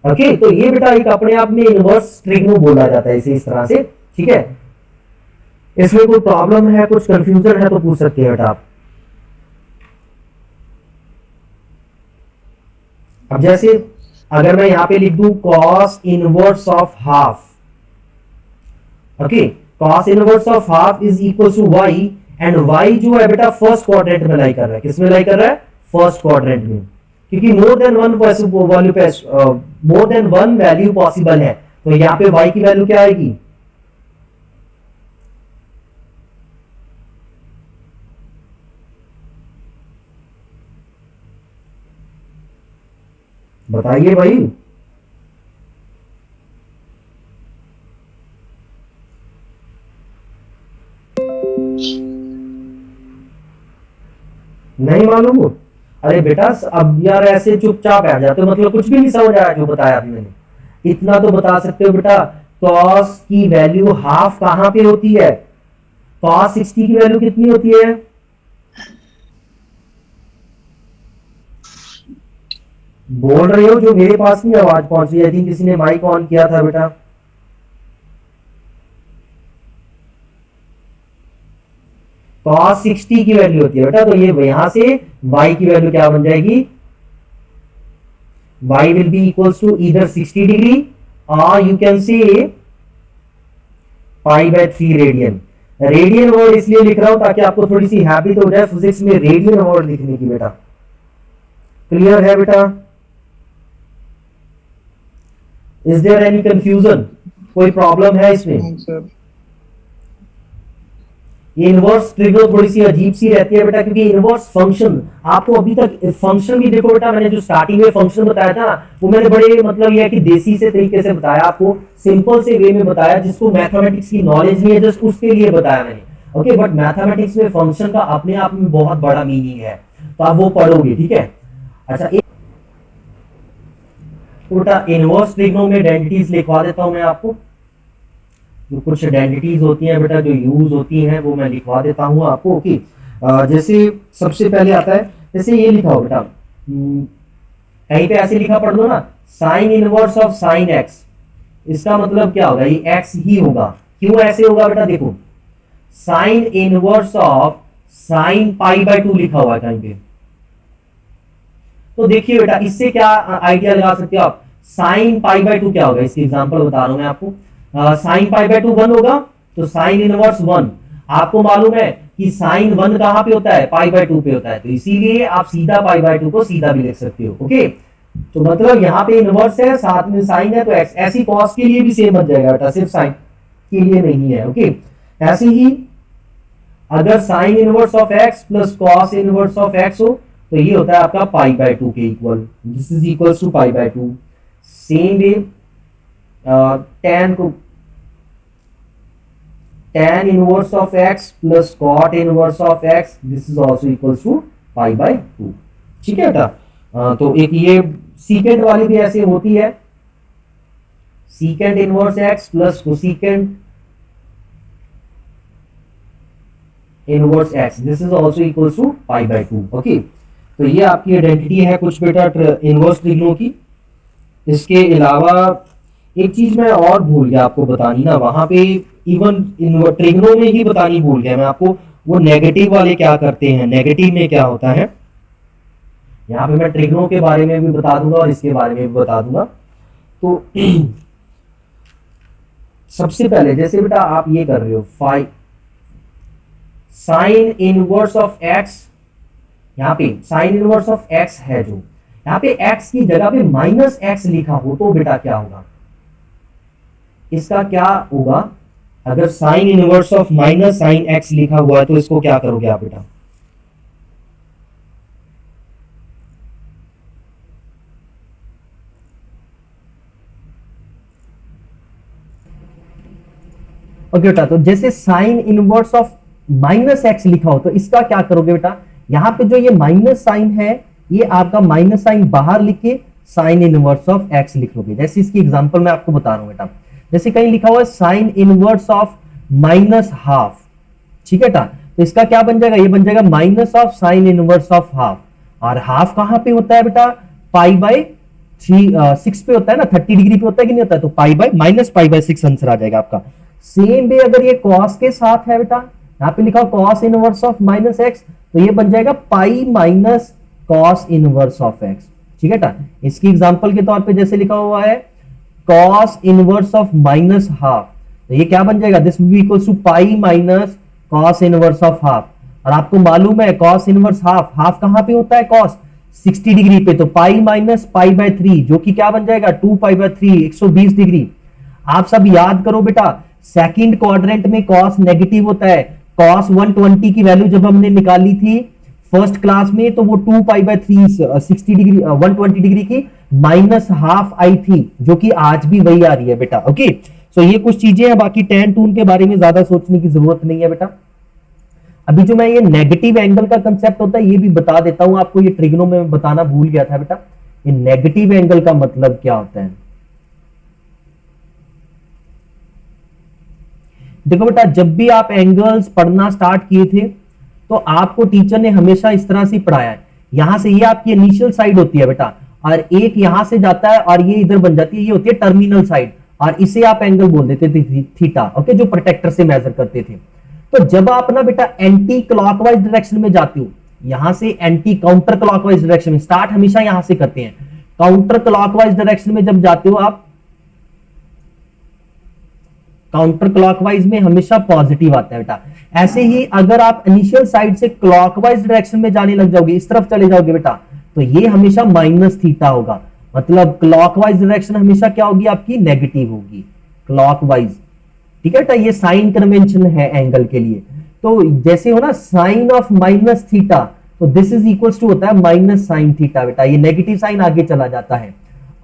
ओके, तो ये बेटा एक अपने आप में इनवर्स ट्रिग्नो बोला जाता है इसे इस तरह से। ठीक है, इसमें कोई प्रॉब्लम है, कुछ कंफ्यूजन है तो पूछ सकते हैं बेटा आप। अब जैसे अगर मैं यहां पे लिख दूं cos inverse of half, okay, cos inverse of half is equal to y, and y जो है बेटा फर्स्ट क्वाड्रेंट में लाई कर रहा है। किसमें लाई कर रहा है, फर्स्ट क्वाड्रेंट में, क्योंकि more than one value possible है, तो यहां पे y की वैल्यू क्या आएगी, बताइए भाई। नहीं मालूम हो, अरे बेटा अब यार ऐसे चुपचाप बैठ जाते हो, मतलब कुछ भी नहीं समझ आया जो बताया अभी मैंने। इतना तो बता सकते हो बेटा, कॉस की वैल्यू हाफ कहां पे होती है, कॉस 60 की वैल्यू कितनी होती है, बोल रहे हो, जो मेरे पास नहीं आवाज पहुंच रही है, आई थिंक किसी ने माइक ऑन किया था बेटा। cos 60 की वैल्यू होती है बेटा, तो ये यहां से y की वैल्यू क्या बन जाएगी, y will be equals to either 60 degree और you can say π/3 radian. Radian word इसलिए लिख रहा हूं ताकि आपको थोड़ी सी हैबिट हो जाए फिजिक्स में रेडियन वर्ड लिखने की बेटा। क्लियर है बेटा, इज देयर एनी कंफ्यूजन, कोई प्रॉब्लम है इसमें। No, sir. ये इनवर्स ट्रिग्नो थोड़ी सी अजीब सी रहती है बेटा, क्योंकि इनवर्स फंक्शन आपको अभी तक फंक्शन भी देखो बेटा, मैंने जो स्टार्टिंग में फंक्शन बताया था ना, वो मैंने बड़े मतलब ये है कि देसी से तरीके से बताया, आपको सिंपल से वे में बताया, जिसको मैथमेटिक्स की नॉलेज नहीं है जस्ट उसके लिए बताया मैंने। ओके, बट मैथमेटिक्स में फंक्शन का अपने आप में बहुत बड़ा मीनिंग है, तो आप वो पढ़ोगे, ठीक है। अच्छा, एक बेटा इनवर्स ट्रिग्नो में आइडेंटिटीज लिखवा देता हूं मैं आपको, जो कुछ आइडेंटिटीज होती हैं बेटा जो यूज होती हैं वो मैं लिखवा देता हूं आपको। ओके, जैसे सबसे पहले आता है, जैसे ये लिखा हो बेटा, कहीं पे ऐसे लिखा पढ़ लो ना, sine inverse of sine x, इसका मतलब क्या होगा, ये एक्स ही होगा। क्यों ऐसे होगा बेटा, देखो sine inverse of sine pi by 2 लिखा हुआ है कहीं पे, तो देखिए बेटा इससे क्या आइडिया लगा सकते हो आप, साइन पाई बाय 2 क्या होगा, इसकी एग्जांपल बता रहा हूं मैं आपको। साइन पाई बाय 2 1 होगा, तो साइन इनवर्स 1, आपको मालूम है कि साइन 1 कहां पे होता है, पाई बाय 2 पे होता है, तो इसीलिए आप सीधा पाई बाय 2 को सीधा भी लिख सकते हो। ओके, तो मतलब यहाँ पे इनवर्स है, साथ में साइन है, तो एक्स, ऐसी कॉस के लिए भी सेम बन जाएगा बेटा, सिर्फ साइन के लिए नहीं है। ओके, ऐसे ही अगर sine inverse of x plus cos inverse of x हो, तो ये होता है आपका पाई बाय 2 के equal, this is equals to pi by 2। Same way tan को, tan inverse of x plus cot inverse of x, this is also equals to pi by 2, ठीक है बेटा। तो एक ये सीकेंड वाली भी ऐसे होती है, secant inverse x plus cosecant inverse x, this is also equals to pi by 2। Okay, तो ये आपकी आइडेंटिटी है कुछ बेटा इनवर्स ट्रिग्नो की। इसके अलावा एक चीज मैं और भूल गया आपको बतानी ना, वहां पे इवन ट्रिग्नो में ही बतानी भूल गया मैं आपको, वो नेगेटिव वाले क्या करते हैं, नेगेटिव में क्या होता है, यहाँ पे मैं ट्रिग्नो के बारे में भी बता दूंगा और इसके बारे में भी बता दूंगा। तो सबसे पहले जैसे बेटा आप ये कर रहे हो, five sine inverse of x, यहाँ पे साइन इनवर्स ऑफ एक्स है, जो यहाँ पे एक्स की जगह पे माइनस एक्स लिखा हो, तो बेटा क्या होगा, इसका क्या होगा, अगर sine inverse of minus sine x लिखा हुआ है तो इसको क्या करोगे आप बेटा, ओके बेटा। तो जैसे sine inverse of minus x लिखा हो तो इसका क्या करोगे बेटा, यहां पे जो ये माइनस साइन है, ये आपका माइनस साइन बाहर लिख के साइन इनवर्स ऑफ एक्स लिख लोगे। जैसे इसकी एग्जांपल मैं आपको बता रहा हूं बेटा, जैसे कहीं लिखा हुआ है sine inverse of minus half, ठीक है बेटा, तो इसका क्या बन जाएगा, ये बन जाएगा minus of sine inverse of half, और हाफ कहां पे होता है बेटा, पाई बाय 6 पे होता है ना, 30 डिग्री पे होता है कि नहीं होता है, तो pi by minus pi by 6 answer आ जाएगा आपका। सेम वे अगर ये कॉस के साथ है बेटा, यहाँ पे लिखा cos inverse of minus x, तो ये बन जाएगा पाई minus cos inverse of x, ठीक है बेटा। इसकी एग्जांपल के तौर पे जैसे लिखा हुआ है cos inverse of minus half, तो ये क्या बन जाएगा, this will be equals to pi minus cos inverse of half, और आपको मालूम है कॉस इनवर्स हाफ, हाफ कहां पे होता है कॉस, 60 डिग्री पे, तो पाई माइनस पाई बाय 3, जो कि क्या बन जाएगा 2 पाई बाय 3, 120 डिग्री। आप सब याद करो बेटा, सेकंड क्वाड्रेंट में कॉस नेगेटिव होता है, कॉस 120 की वैल्यू जब हमने निकाली थी फर्स्ट क्लास में, तो वो 2 पाई बाय 3 60 डिग्री 120 डिग्री की माइनस हाफ आई थी, जो कि आज भी वही आ रही है बेटा। ओके, सो ये कुछ चीजें हैं, बाकी tan टून के बारे में ज्यादा सोचने की जरूरत नहीं है बेटा। अभी जो मैं ये नेगेटिव एंगल का कंसेप्ट होता है ये भी बता देता हूं आपको, ये ट्रिग्नो में बताना भूल गया था बेटा, ये नेगेटिव एंगल का मतलब क्या होता है। देखो बेटा, जब भी आप एंगल्स पढ़ना स्टार्ट किए थे तो आपको टीचर ने हमेशा इस तरह से पढ़ाया है, यहां से ये आपकी इनिशियल साइड होती है बेटा, और एक यहां से जाता है और ये इधर बन जाती है, ये होती है टर्मिनल साइड, और इसे आप एंगल बोल देते थे थीटा, ओके, जो प्रोटेक्टर से मेजर करते थे। तो जब आप ना बेटा एंटी क्लॉकवाइज डायरेक्शन में जाते हो, यहां से एंटी काउंटर क्लॉकवाइज डायरेक्शन में, स्टार्ट हमेशा यहां से करते हैं, काउंटर क्लॉकवाइज डायरेक्शन में जब जाते हो आप, काउंटर क्लॉकवाइज में हमेशा पॉजिटिव आता है बेटा। ऐसे ही अगर आप इनिशियल साइड से क्लॉकवाइज डायरेक्शन में जाने लग जाओगे, इस तरफ चले जाओगे बेटा, तो ये हमेशा माइनस थीटा होगा, मतलब क्लॉकवाइज डायरेक्शन हमेशा क्या होगी आपकी, नेगेटिव होगी क्लॉकवाइज, ठीक है बेटा। ये साइन कन्वेंशन है एंगल के लिए। तो जैसे हो ना साइन ऑफ माइनस थीटा, तो दिस इज इक्वल्स टू होता है माइनस साइन थीटा बेटा, ये नेगेटिव साइन आगे चला जाता है।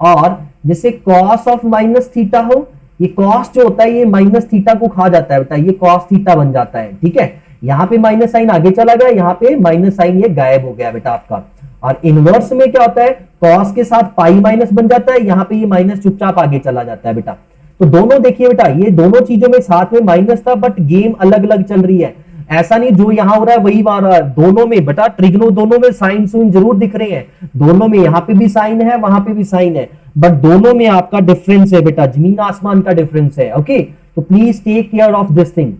और जैसे कॉस ऑफ माइनस थीटा हो, ये कॉस जो होता है ये माइनस थीटा को खा जाता है बेटा, ये कॉस थीटा बन जाता है। ठीक है, यहाँ पे माइनस साइन आगे चला गया, यहाँ पे माइनस साइन ये गायब हो गया बेटा आपका। और इनवर्स में क्या होता है, कॉस के साथ पाई माइनस बन जाता है, यहाँ पे ये माइनस चुपचाप आगे चला जाता है बेटा। तो दोनों देखिए बेटा, ये दोनों चीजों में साथ में माइनस था, बट गेम अलग अलग चल रही है। ऐसा नहीं जो यहां हो रहा है वही वहां रहा है, दोनों में बेटा ट्रिग्नो दोनों में साइन सूइन जरूर दिख रहे हैं, दोनों में यहाँ पे भी साइन है वहां पे भी साइन है, बट दोनों में आपका डिफरेंस है बेटा, जमीन आसमान का डिफरेंस है। ओके, तो please take care of this thing.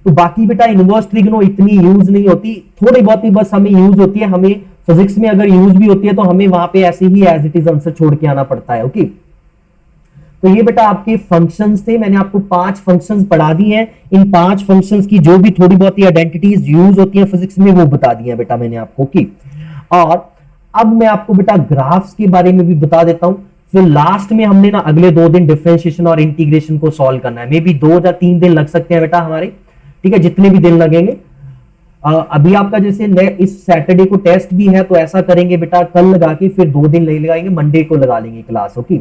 तो बाकी बेटा इनवर्स ट्रिग्नो इतनी यूज नहीं होती, थोड़ी बहुत ही बस हमें यूज होती है, हमें फिजिक्स में अगर यूज भी होती है तो हमें वहां पे ऐसे ही एज इट इज आंसर छोड़ के आना पड़ता है। ओके, तो ये बेटा आपके फंक्शंस थे, मैंने आपको 5 फंक्शंस पढ़ा दिए हैं। इन 5 फंक्शंस की जो भी थोड़ी बहुत ही आइडेंटिटीज यूज होती हैं फिजिक्स में वो बता दी है बेटा मैंने आपको की। और अब मैं आपको बेटा ग्राफ्स के बारे में भी बता देता हूं, फिर लास्ट में हमने ना अगले 2 दिन डिफरेंशिएशन और इंटीग्रेशन को सॉल्व करना है, मे बी 2 या 3 दिन लग सकते हैं बेटा हमारे। ठीक है, जितने भी दिन लगेंगे। अभी आपका जैसे इस सैटरडे को टेस्ट भी है, तो ऐसा करेंगे बेटा कल लगा के फिर 2 दिन नहीं लगाएंगे, मंडे को लगा लेंगे क्लास। ओके,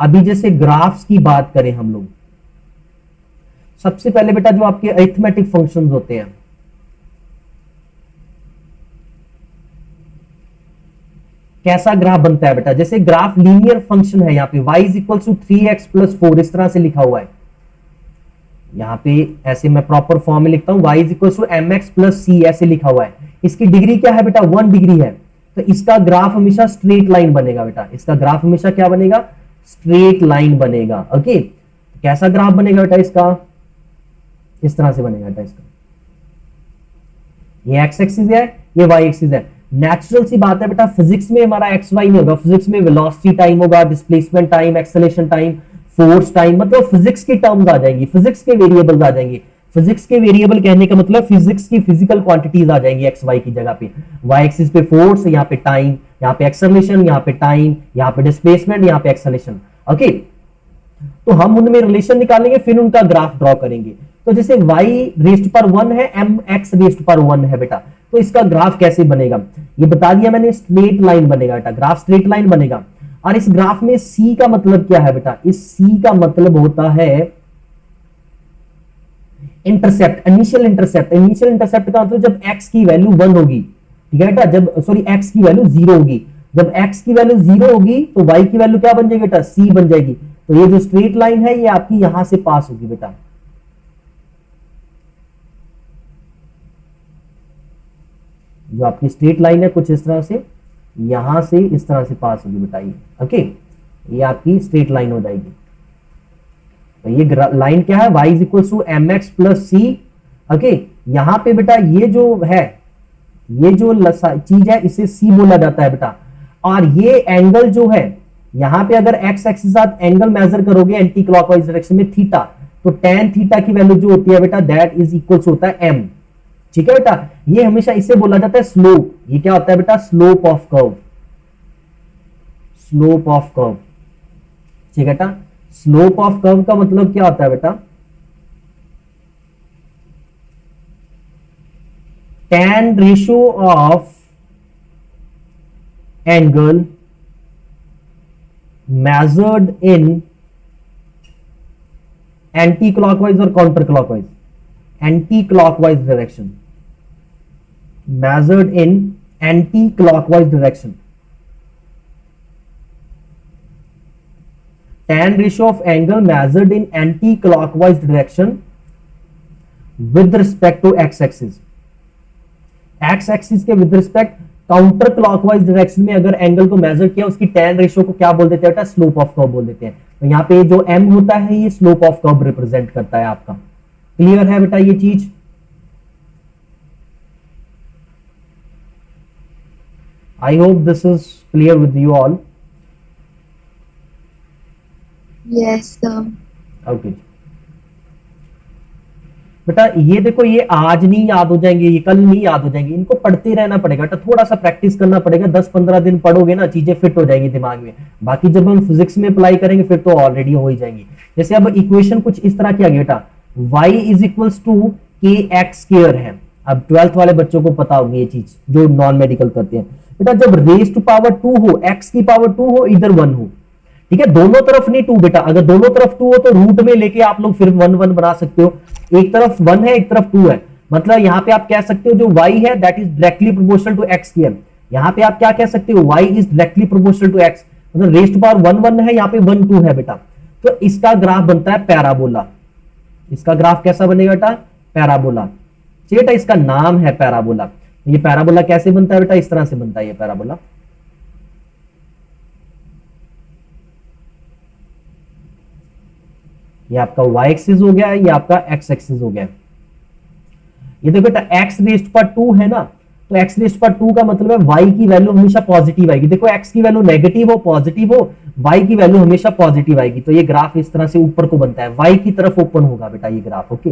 अभी जैसे ग्राफ्स की बात करें हम लोग, सबसे पहले बेटा जो आपके अरिथमेटिक फंक्शंस होते हैं, कैसा ग्राफ बनता है बेटा, जैसे ग्राफ लीनियर फंक्शन है, यहाँ पे y is equal to 3x plus 4 इस तरह से लिखा हुआ है, यहाँ पे ऐसे मैं प्रॉपर फॉर्म में लिखता हूं, y is equal to mx plus c ऐसे लिखा हुआ है। इसकी डिग्री क्या है बेटा, 1 डिग्री है, तो इसका ग्राफ हमेशा स्ट्रेट लाइन बनेगा बेटा, इसका ग्राफ हमेशा क्या बनेगा, स्ट्रेट लाइन बनेगा। ओके, कैसा ग्राफ बनेगा बेटा इसका, इस तरह से बनेगा बेटा इसका, ये एक्स एक्सिस है, ये वाई एक्सिस है। नेचुरल सी बात है बेटा, फिजिक्स में हमारा एक्स वाई नहीं होगा, फिजिक्स में वेलोसिटी टाइम होगा, displacement time, acceleration time, force time, मतलब फिजिक्स की टर्म्स आ जाएंगी, फिजिक्स के वेरिएबल्स आ जाएंगे। फिजिक्स के वेरिएबल कहने का मतलब फिजिक्स की फिजिकल क्वांटिटीज आ जाएंगी एक्स वाई की जगह पे, वाई एक्सिस पे फोर्स, यहाँ पे टाइम, यहाँ पे एक्सेलरेशन, यहाँ पे टाइम, यहाँ पे डिस्प्लेसमेंट, यहाँ पे एक्सेलरेशन। ओके, तो हम उनमें रिलेशन निकालेंगे, फिर उनका ग्राफ ड्रॉ करेंगे। तो जैसे y रेस्ट पर 1 है, mx रेस्ट पर 1 है बेटा, तो इसका ग्राफ कैसे बनेगा ये बता दिया मैंने, स्ट्रेट लाइन बनेगा बेटा, ग्राफ स्ट्रेट लाइन बनेगा। और इस ग्राफ में c का मतलब क्या है बेटा, इस c का मतलब होता है intercept, initial intercept. Initial intercept का मतलब जब x की वैल्यू 1 होगी, ठीक है बेटा, जब सॉरी x की वैल्यू 0 होगी, जब x की वैल्यू 0 होगी तो y की वैल्यू क्या बन जाएगी बेटा, c बन जाएगी। तो ये जो स्ट्रेट लाइन है ये आपकी यहां से पास होगी बेटा, जो आपकी स्ट्रेट लाइन है कुछ इस तरह से, यहां से इस तरह से पास होगी बेटा ये। ओके, ये आपकी स्ट्रेट लाइन हो जाएगी। तो ये लाइन क्या है, y is equal to mx plus c। Okay, यहां पे बेटा ये जो है, ये जो चीज है इसे c बोला जाता है बेटा। और ये एंगल जो है, यहां पे अगर x एक्सिस के साथ एंगल मेजर करोगे एंटी क्लॉकवाइज डायरेक्शन में थीटा, तो tan थीटा की वैल्यू जो होती है बेटा दैट इज इक्वल्स होता है m। ठीक है बेटा, ये हमेशा इसे बोला जाता है स्लोप। ये क्या होता है बेटा, slope of curve, slope of curve. ठीक है बेटा, स्लोप ऑफ कर्व का मतलब क्या होता है बेटा, tan ratio of angle measured in anti clockwise और counter clockwise, anti clockwise direction, measured in anti clockwise direction. tan ratio of angle measured in anti clockwise direction with respect to x axis, x axis के with respect counter clockwise direction में अगर angle को major किया, उसकी tan ratio को क्या बोल देते हैं बेटा, स्लोप ऑफ कर्व बोल देते हैं। तो यहाँ पे जो m होता है ये स्लोप ऑफ कर्व रिप्रेजेंट करता है आपका। क्लियर है बेटा ये चीज? I hope this is clear with you all. Yes, sir. Okay बेटा, ये देखो ये आज नहीं याद हो जाएंगे, ये कल नहीं याद हो जाएंगे, इनको पढ़ते रहना पड़ेगा बेटा, थोड़ा सा प्रैक्टिस करना पड़ेगा। 10-15 दिन पढ़ोगे ना, चीजें फिट हो जाएंगी दिमाग में। बाकी जब हम फिजिक्स में अप्लाई करेंगे फिर तो ऑलरेडी हो ही जाएंगी। जैसे अब इक्वेशन कुछ इस तरह की आ गई बेटा, y इज इक्वल्स टू के एक्स स्क्वायर है। अब 12th वाले बच्चों को पता होगी ये चीज, जो नॉन मेडिकल करते हैं बेटा। जब रेज टू पावर 2 हो, x की पावर 2 हो, इधर 1 हो, ठीक है, दोनों तरफ नहीं 2 बेटा। अगर दोनों तरफ 2 हो तो रूट में लेके आप लोग फिर 1 1 बना सकते हो। एक तरफ 1 है, एक तरफ 2 है, मतलब यहां पे आप कह सकते हो जो y है that is directly proportional to x square. यहां पे आप क्या कह सकते हो, y is directly proportional to x, मतलब रेज टू पावर 1 1 है, यहां पे 1 2 है बेटा। तो इसका ग्राफ बनता है पैराबोला। इसका ग्राफ कैसा बनेगा बेटा, पैराबोला। बेटा इसका नाम है पैराबोला। ये पैराबोला कैसे बनता है बेटा, इस तरह से बनता है ये पैराबोला। ये आपका y एक्सिस हो गया, ये आपका x एक्सिस हो गया। ये देखो बेटा x रेस्ट पर 2 है ना, तो x रेस्ट पर 2 का मतलब है y की वैल्यू हमेशा पॉजिटिव आएगी। देखो x की वैल्यू नेगेटिव हो पॉजिटिव हो, y की वैल्यू हमेशा पॉजिटिव आएगी। तो ये ग्राफ इस तरह से ऊपर को बनता है, y की तरफ ओपन होगा बेटा ये ग्राफ। ओके,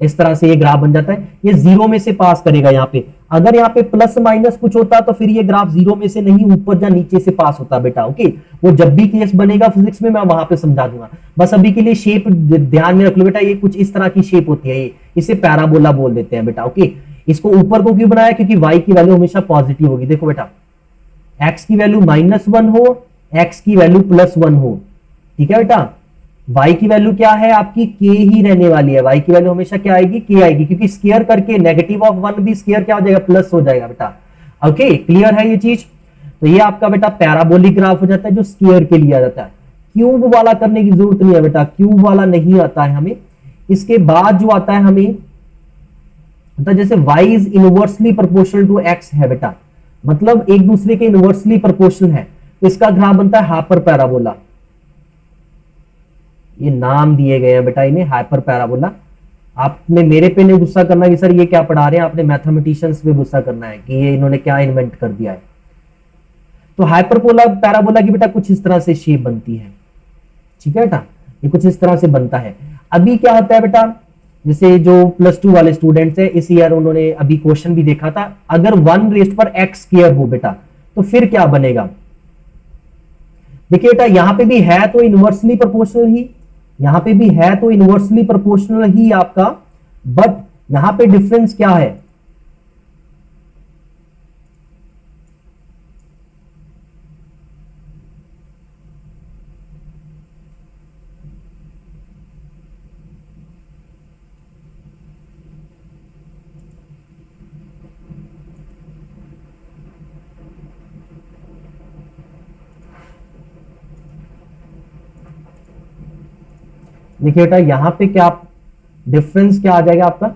इस तरह से ये ग्राफ बन जाता है। ये जीरो में से पास करेगा यहाँ पे। अगर यहाँ पे प्लस माइनस कुछ होता तो फिर ये ग्राफ जीरो में से नहीं ऊपर या नीचे से पास होता बेटा। ओके, वो जब भी केस बनेगा फिजिक्स में मैं वहां पे समझा दूंगा। बस अभी के लिए शेप ध्यान में रख लो बेटा, ये कुछ इस तरह की शेप होती है, ये इसे पैराबोला बोल देते हैं बेटा। ओके, इसको ऊपर को क्यों बनाया, क्योंकि y की वैल्यू हमेशा पॉजिटिव होगी। देखो बेटा x की वैल्यू -1 हो, x की वैल्यू +1 हो, ठीक है बेटा। y की वैल्यू क्या है आपकी, k ही रहने वाली है। y की वैल्यू हमेशा क्या आएगी, k आएगी, क्योंकि स्क्वायर करके नेगेटिव ऑफ 1 भी स्क्वायर क्या हो जाएगा, प्लस हो जाएगा बेटा। ओके, क्लियर है ये चीज। तो ये आपका बेटा पैराबोलिक ग्राफ हो जाता है जो स्क्वायर के लिए आ जाता है। क्यूब वाला करने की जरूरत नहीं है बेटा, क्यूब वाला नहीं आता है हमें। इसके बाद जो आता है हमें, तो जैसे y is inversely proportional to x है बेटा, मतलब एक दूसरे के इनवर्सली प्रोपोर्शनल है, तो इसका ग्राफ बनता है हाइपर पैराबोला। ये नाम दिए गए हैं बेटा इन्हें, हाइपर पैराबोला। आपने मेरे पे नहीं गुस्सा करना कि सर ये क्या पढ़ा रहे हैं, आपने मैथमेटिशियंस पे गुस्सा करना है कि ये इन्होंने क्या इन्वेंट कर दिया है। तो हाइपरपोला पैराबोला की बेटा कुछ इस तरह से शेप बनती है, ठीक है बेटा, ये कुछ इस तरह से बनता है। अभी क्या होता है बेटा, जैसे जो +2 वाले स्टूडेंट्स हैं इस ईयर, उन्होंने अभी क्वेश्चन भी देखा था, अगर 1 रेस्ट पर x स्क्वायर हो बेटा तो फिर क्या बनेगा। देखिए बेटा यहां पे भी है तो इनवर्सली प्रोपोर्शनल ही, यहां पे भी है तो इनवर्सली प्रोपोर्शनल ही आपका, बट यहां पे डिफरेंस क्या है, देखिए बेटा यहां पे क्या डिफरेंस क्या आ जाएगा आपका।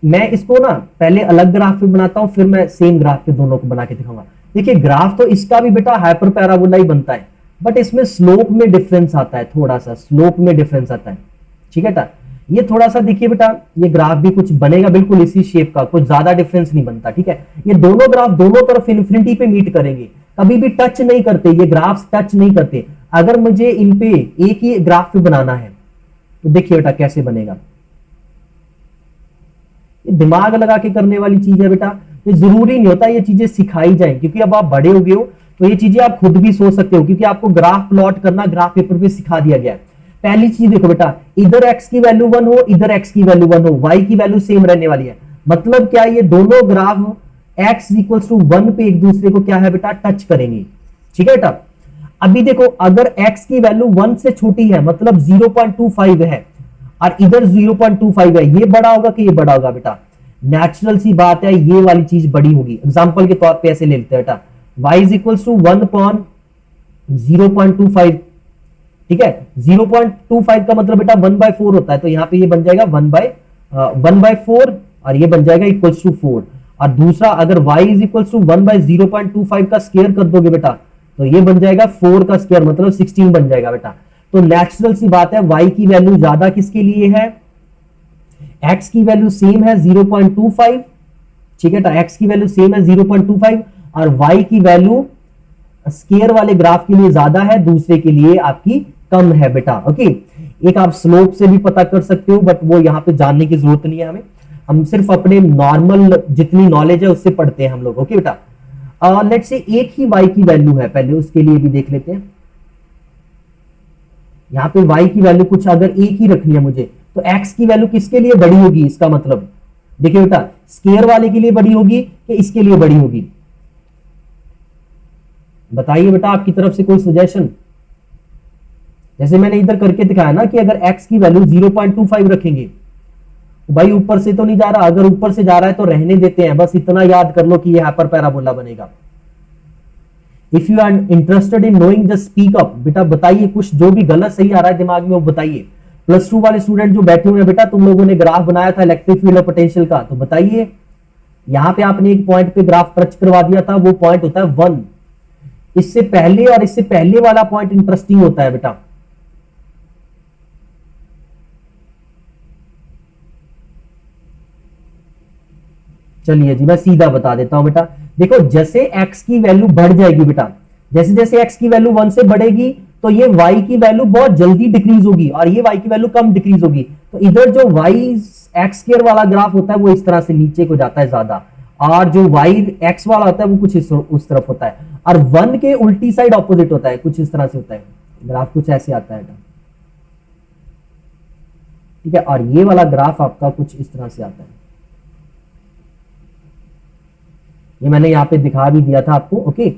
मैं इसको ना पहले अलग ग्राफ पे बनाता हूं, फिर मैं सेम ग्राफ पे दोनों को बना के दिखाऊंगा। देखिए ग्राफ तो इसका भी बेटा हाइपर पैराबोला ही बनता है, बट इसमें स्लोप में डिफरेंस आता है, थोड़ा सा स्लोप में डिफरेंस आता है, ठीक है बेटा। ये थोड़ा सा देखिए बेटा, ये ग्राफ भी कुछ बनेगा बिल्कुल इसी शेप का, कुछ ज्यादा डिफरेंस नहीं बनता, ठीक है। ये दोनों ग्राफ दोनों तरफ इन्फिनिटी पे मीट करेंगे, कभी भी टच नहीं करते, ये ग्राफ्स टच नहीं करते। अगर मुझे इन पे एक ही ग्राफ पे बनाना है तो देखिए बेटा कैसे बनेगा। ये दिमाग लगा के करने वाली चीज है बेटा, ये जरूरी नहीं होता ये चीजें सिखाई जाए, क्योंकि अब आप बड़े हो गए हो तो ये चीजें आप खुद भी सोच सकते हो, क्योंकि आपको ग्राफ प्लॉट करना ग्राफ पेपर पे सिखा दिया गया है। पहली चीज देखो बेटा, इधर x की वैल्यू 1 हो, इधर x की वैल्यू 1 हो, y की वैल्यू सेम रहने वाली है, मतलब क्या, ये दोनों ग्राफ x इक्वल्स टू 1 पे एक दूसरे को क्या है बेटा, टच करेंगे, ठीक है बेटा। अभी देखो अगर x की वैल्यू 1 से छोटी है, मतलब 0.25 है, और इधर 0.25 है, ये बड़ा होगा कि ये बड़ा होगा बेटा, नेचुरल सी बात है, ये वाली चीज बड़ी होगी। एग्जांपल के तौर पे ऐसे ले लेते हैं बेटा, y इज इक्वल्स टू 1/0.25, ठीक है। 0.25 का मतलब बेटा 1/4 होता है, तो यहां पे ये बन जाएगा 1/4 और ये बन जाएगा इक्वल्स टू 4। और दूसरा अगर y इज इक्वल्स टू 1/0.25 का स्क्वायर कर दोगे बेटा तो ये बन जाएगा 4 का स्क्वायर, मतलब 16 बन जाएगा बेटा। तो नेचुरल सी बात है, y की वैल्यू ज्यादा किसके लिए है, x की वैल्यू सेम है 0.25, ठीक है, तो x की वैल्यू सेम है 0.25 और y की वैल्यू स्क्वायर वाले ग्राफ के लिए ज्यादा है, दूसरे के लिए आपकी कम है बेटा। ओके, एक आप स्लोप से भी पता कर सकते हो, बट वो यहां पे जानने की जरूरत नहीं है हमें, हम सिर्फ अपने नॉर्मल जितनी नॉलेज है उससे पढ़ते हैं हम लोग। ओके बेटा, लेट्स से एक ही y की वैल्यू है, पहले उसके लिए भी देख लेते हैं। यहाँ पे y की वैल्यू कुछ अगर एक ही रखनी है मुझे, तो x की वैल्यू किसके लिए बड़ी होगी, इसका मतलब देखिए बेटा, स्केयर वाले के लिए बड़ी होगी कि इसके लिए बड़ी होगी, बताइए बेटा आपकी तरफ से कोई सजेशन। जैसे मैंने इधर करके दिखाया ना कि अगर x की वैल्यू 0.25 रखेंगे तो भाई ऊपर से तो नहीं जा रहा, अगर ऊपर से जा रहा है तो रहने देते हैं, बस इतना याद कर लो कि ये हाइपर पैराबोला बनेगा। If you are interested in knowing just speak up, बेटा बताइए कुछ जो भी गलत सही आ रहा है दिमाग में वो बताइए। +2 वाले स्टूडेंट जो बैठे हुए हैं बेटा, तुम लोगों ने ग्राफ बनाया था इलेक्ट्रिक फील्ड और पोटेंशियल का, तो बताइए यहां पे आपने एक पॉइंट पे ग्राफ टच करवा दिया था, वो पॉइंट होता है 1। इससे पहले और इससे पहले वाला पॉइंट इंटरेस्टिंग होता है बेटा। चलिए जी मैं सीधा बता देता हूं बेटा, देखो जैसे x की वैल्यू बढ़ जाएगी बेटा, जैसे जैसे x की वैल्यू 1 से बढ़ेगी तो ये y की वैल्यू बहुत जल्दी डिक्रीज होगी और ये y की वैल्यू कम डिक्रीज होगी। तो इधर जो y x स्क्वायर वाला ग्राफ होता है वो इस तरह से नीचे को जाता है ज्यादा, और जो y x वाला होता है वो कुछ उस तरफ होता है, और 1 के उल्टी साइड ऑपोजिट होता है, कुछ इस तरह से होता है, ग्राफ कुछ ऐसे आता है बेटा, ठीक है। और ये वाला ग्राफ आपका कुछ इस तरह से आता है, ये मैंने यहां पे दिखा भी दिया था आपको, ओके।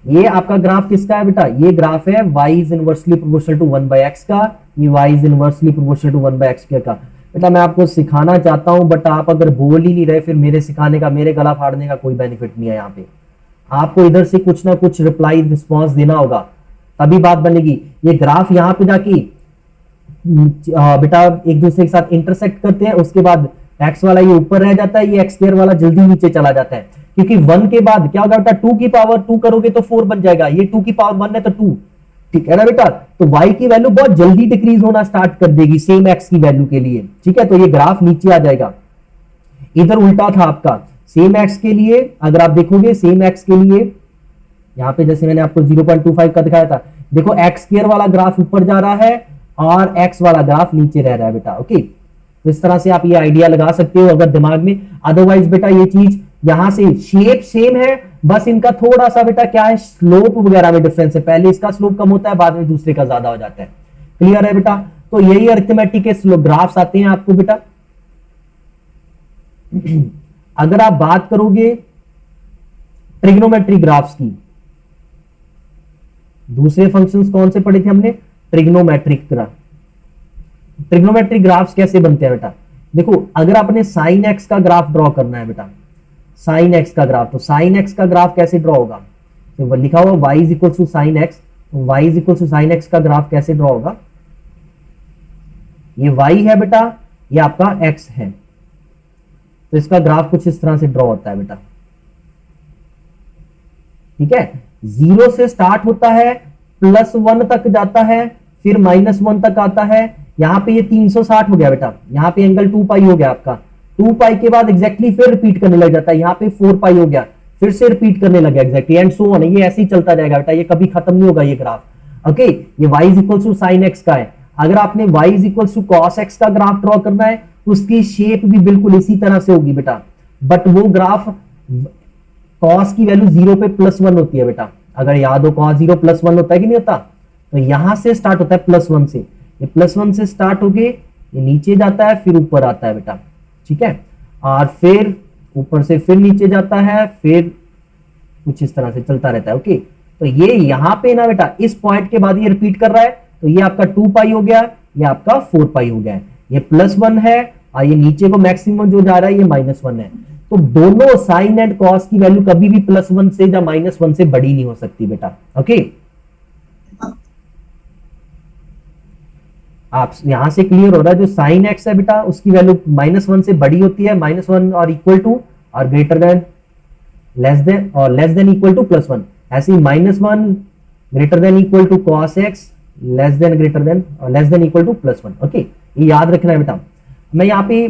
ये आपका ग्राफ किसका है बेटा, ये ग्राफ है y is inversely proportional to 1/x का, ये y is inversely proportional to 1/x का। बेटा मैं आपको सिखाना चाहता हूं बट आप अगर बोल ही नहीं रहे, फिर मेरे सिखाने का, मेरे गला फाड़ने का कोई बेनिफिट नहीं है। यहाँ पे आपको इधर से कुछ ना कुछ रिप्लाई रिस्पॉन्स देना होगा, तभी बात बनेगी। ये ग्राफ यहाँ पे जाके बेटा एक दूसरे के साथ इंटरसेक्ट करते हैं, उसके बाद x वाला ये ऊपर रह जाता है, ये x स्क्वायर वाला जल्दी नीचे चला जाता है, क्योंकि 1 के बाद क्या होगा बेटा, 2 की पावर 2 करोगे तो 4 बन जाएगा, ये 2 की पावर 1 है तो 2, ठीक है ना बेटा। तो y की वैल्यू बहुत जल्दी डिक्रीज होना स्टार्ट कर देगी सेम x की वैल्यू के लिए, ठीक है। तो ये ग्राफ नीचे आ जाएगा। इधर उल्टा था आपका, सेम x के लिए अगर आप देखोगे, सेम x के लिए यहाँ पे जैसे मैंने आपको 0.25 का दिखाया था, देखो x स्क्वायर वाला ग्राफ ऊपर जा रहा है और x वाला ग्राफ नीचे रह रहा है बेटा, ओके। तो इस तरह से आप ये आइडिया लगा सकते हो अगर दिमाग में। अदरवाइज बेटा ये चीज यहां से शेप सेम है, बस इनका थोड़ा सा बेटा क्या है, स्लोप वगैरह में डिफरेंस है, पहले इसका स्लोप कम होता है, बाद में दूसरे का ज्यादा हो जाता है। क्लियर है बेटा। तो यही अरिथमेटिक के ग्राफ्स आते हैं आपको बेटा। अगर आप बात करोगे ट्रिग्नोमेट्री ग्राफ्स की, दूसरे फंक्शंस कौन से पढ़े थे हमने, ट्रिग्नोमेट्रिक ग्राफ। ट्रिग्नोमेट्रिक ग्राफ्स कैसे बनते हैं बेटा, देखो अगर आपने साइन एक्स का ग्राफ ड्रॉ करना है बेटा, साइन एक्स का ग्राफ, तो साइन एक्स का ग्राफ कैसे ड्रॉ होगा, तो लिखा हुआ y is equal to sine x, y is equal to sine x का ग्राफ कैसे ड्रॉ होगा, ये y है बेटा, ये आपका x है, तो इसका ग्राफ कुछ इस तरह से ड्रॉ होता है बेटा, ठीक है। 0 से स्टार्ट होता है, +1 तक जाता है, फिर -1 तक आता है। यहां पे ये 360 हो गया बेटा, यहां पे एंगल 2 पाई हो गया आपका, 2 पाई के बाद एग्जैक्टली फिर रिपीट करने लग जाता है, यहां पे 4 पाई हो गया, फिर से रिपीट करने लगा एग्जैक्टली, एंड सो ऑन। ये ऐसे ही चलता जाएगा बेटा, ये कभी खत्म नहीं होगा ये ग्राफ, ओके। ये y is equal to sine x का है। अगर आपने y is equal to cos x का ग्राफ ड्रॉ करना है, उसकी शेप भी बिल्कुल इसी तरह से होगी बेटा, बट वो ग्राफ कॉस की वैल्यू 0 पे +1 होती है बेटा, अगर याद हो कॉस 0 +1 होता है कि नहीं होता, तो यहां से स्टार्ट होता है +1 से, ये +1 से स्टार्ट होके ये नीचे जाता है, फिर ऊपर आता है बेटा, ठीक है, और फिर ऊपर से फिर नीचे जाता है, फिर कुछ इस तरह से चलता रहता है, ओके। तो ये यहां पे ना बेटा इस पॉइंट के बाद ये रिपीट कर रहा है, तो ये आपका 2 पाई हो गया, ये आपका 4 पाई हो गया, ये +1 है, और ये नीचे को मैक्सिमम जो जा रहा है ये -1 है। तो दोनों साइन एंड कॉस की वैल्यू कभी भी +1 से या -1 से बड़ी नहीं हो सकती बेटा, ओके। आप यहां से क्लियर हो रहा है, जो साइन एक्स है बेटा उसकी वैल्यू -1 से बड़ी होती है, -1 और इक्वल टू और ग्रेटर देन, लेस देन और लेस देन इक्वल टू +1, ऐसे ही -1 greater than equal to cos X, less than greater than और less than equal to +1, okay. ये याद रखना है बेटा। मैं यहाँ पे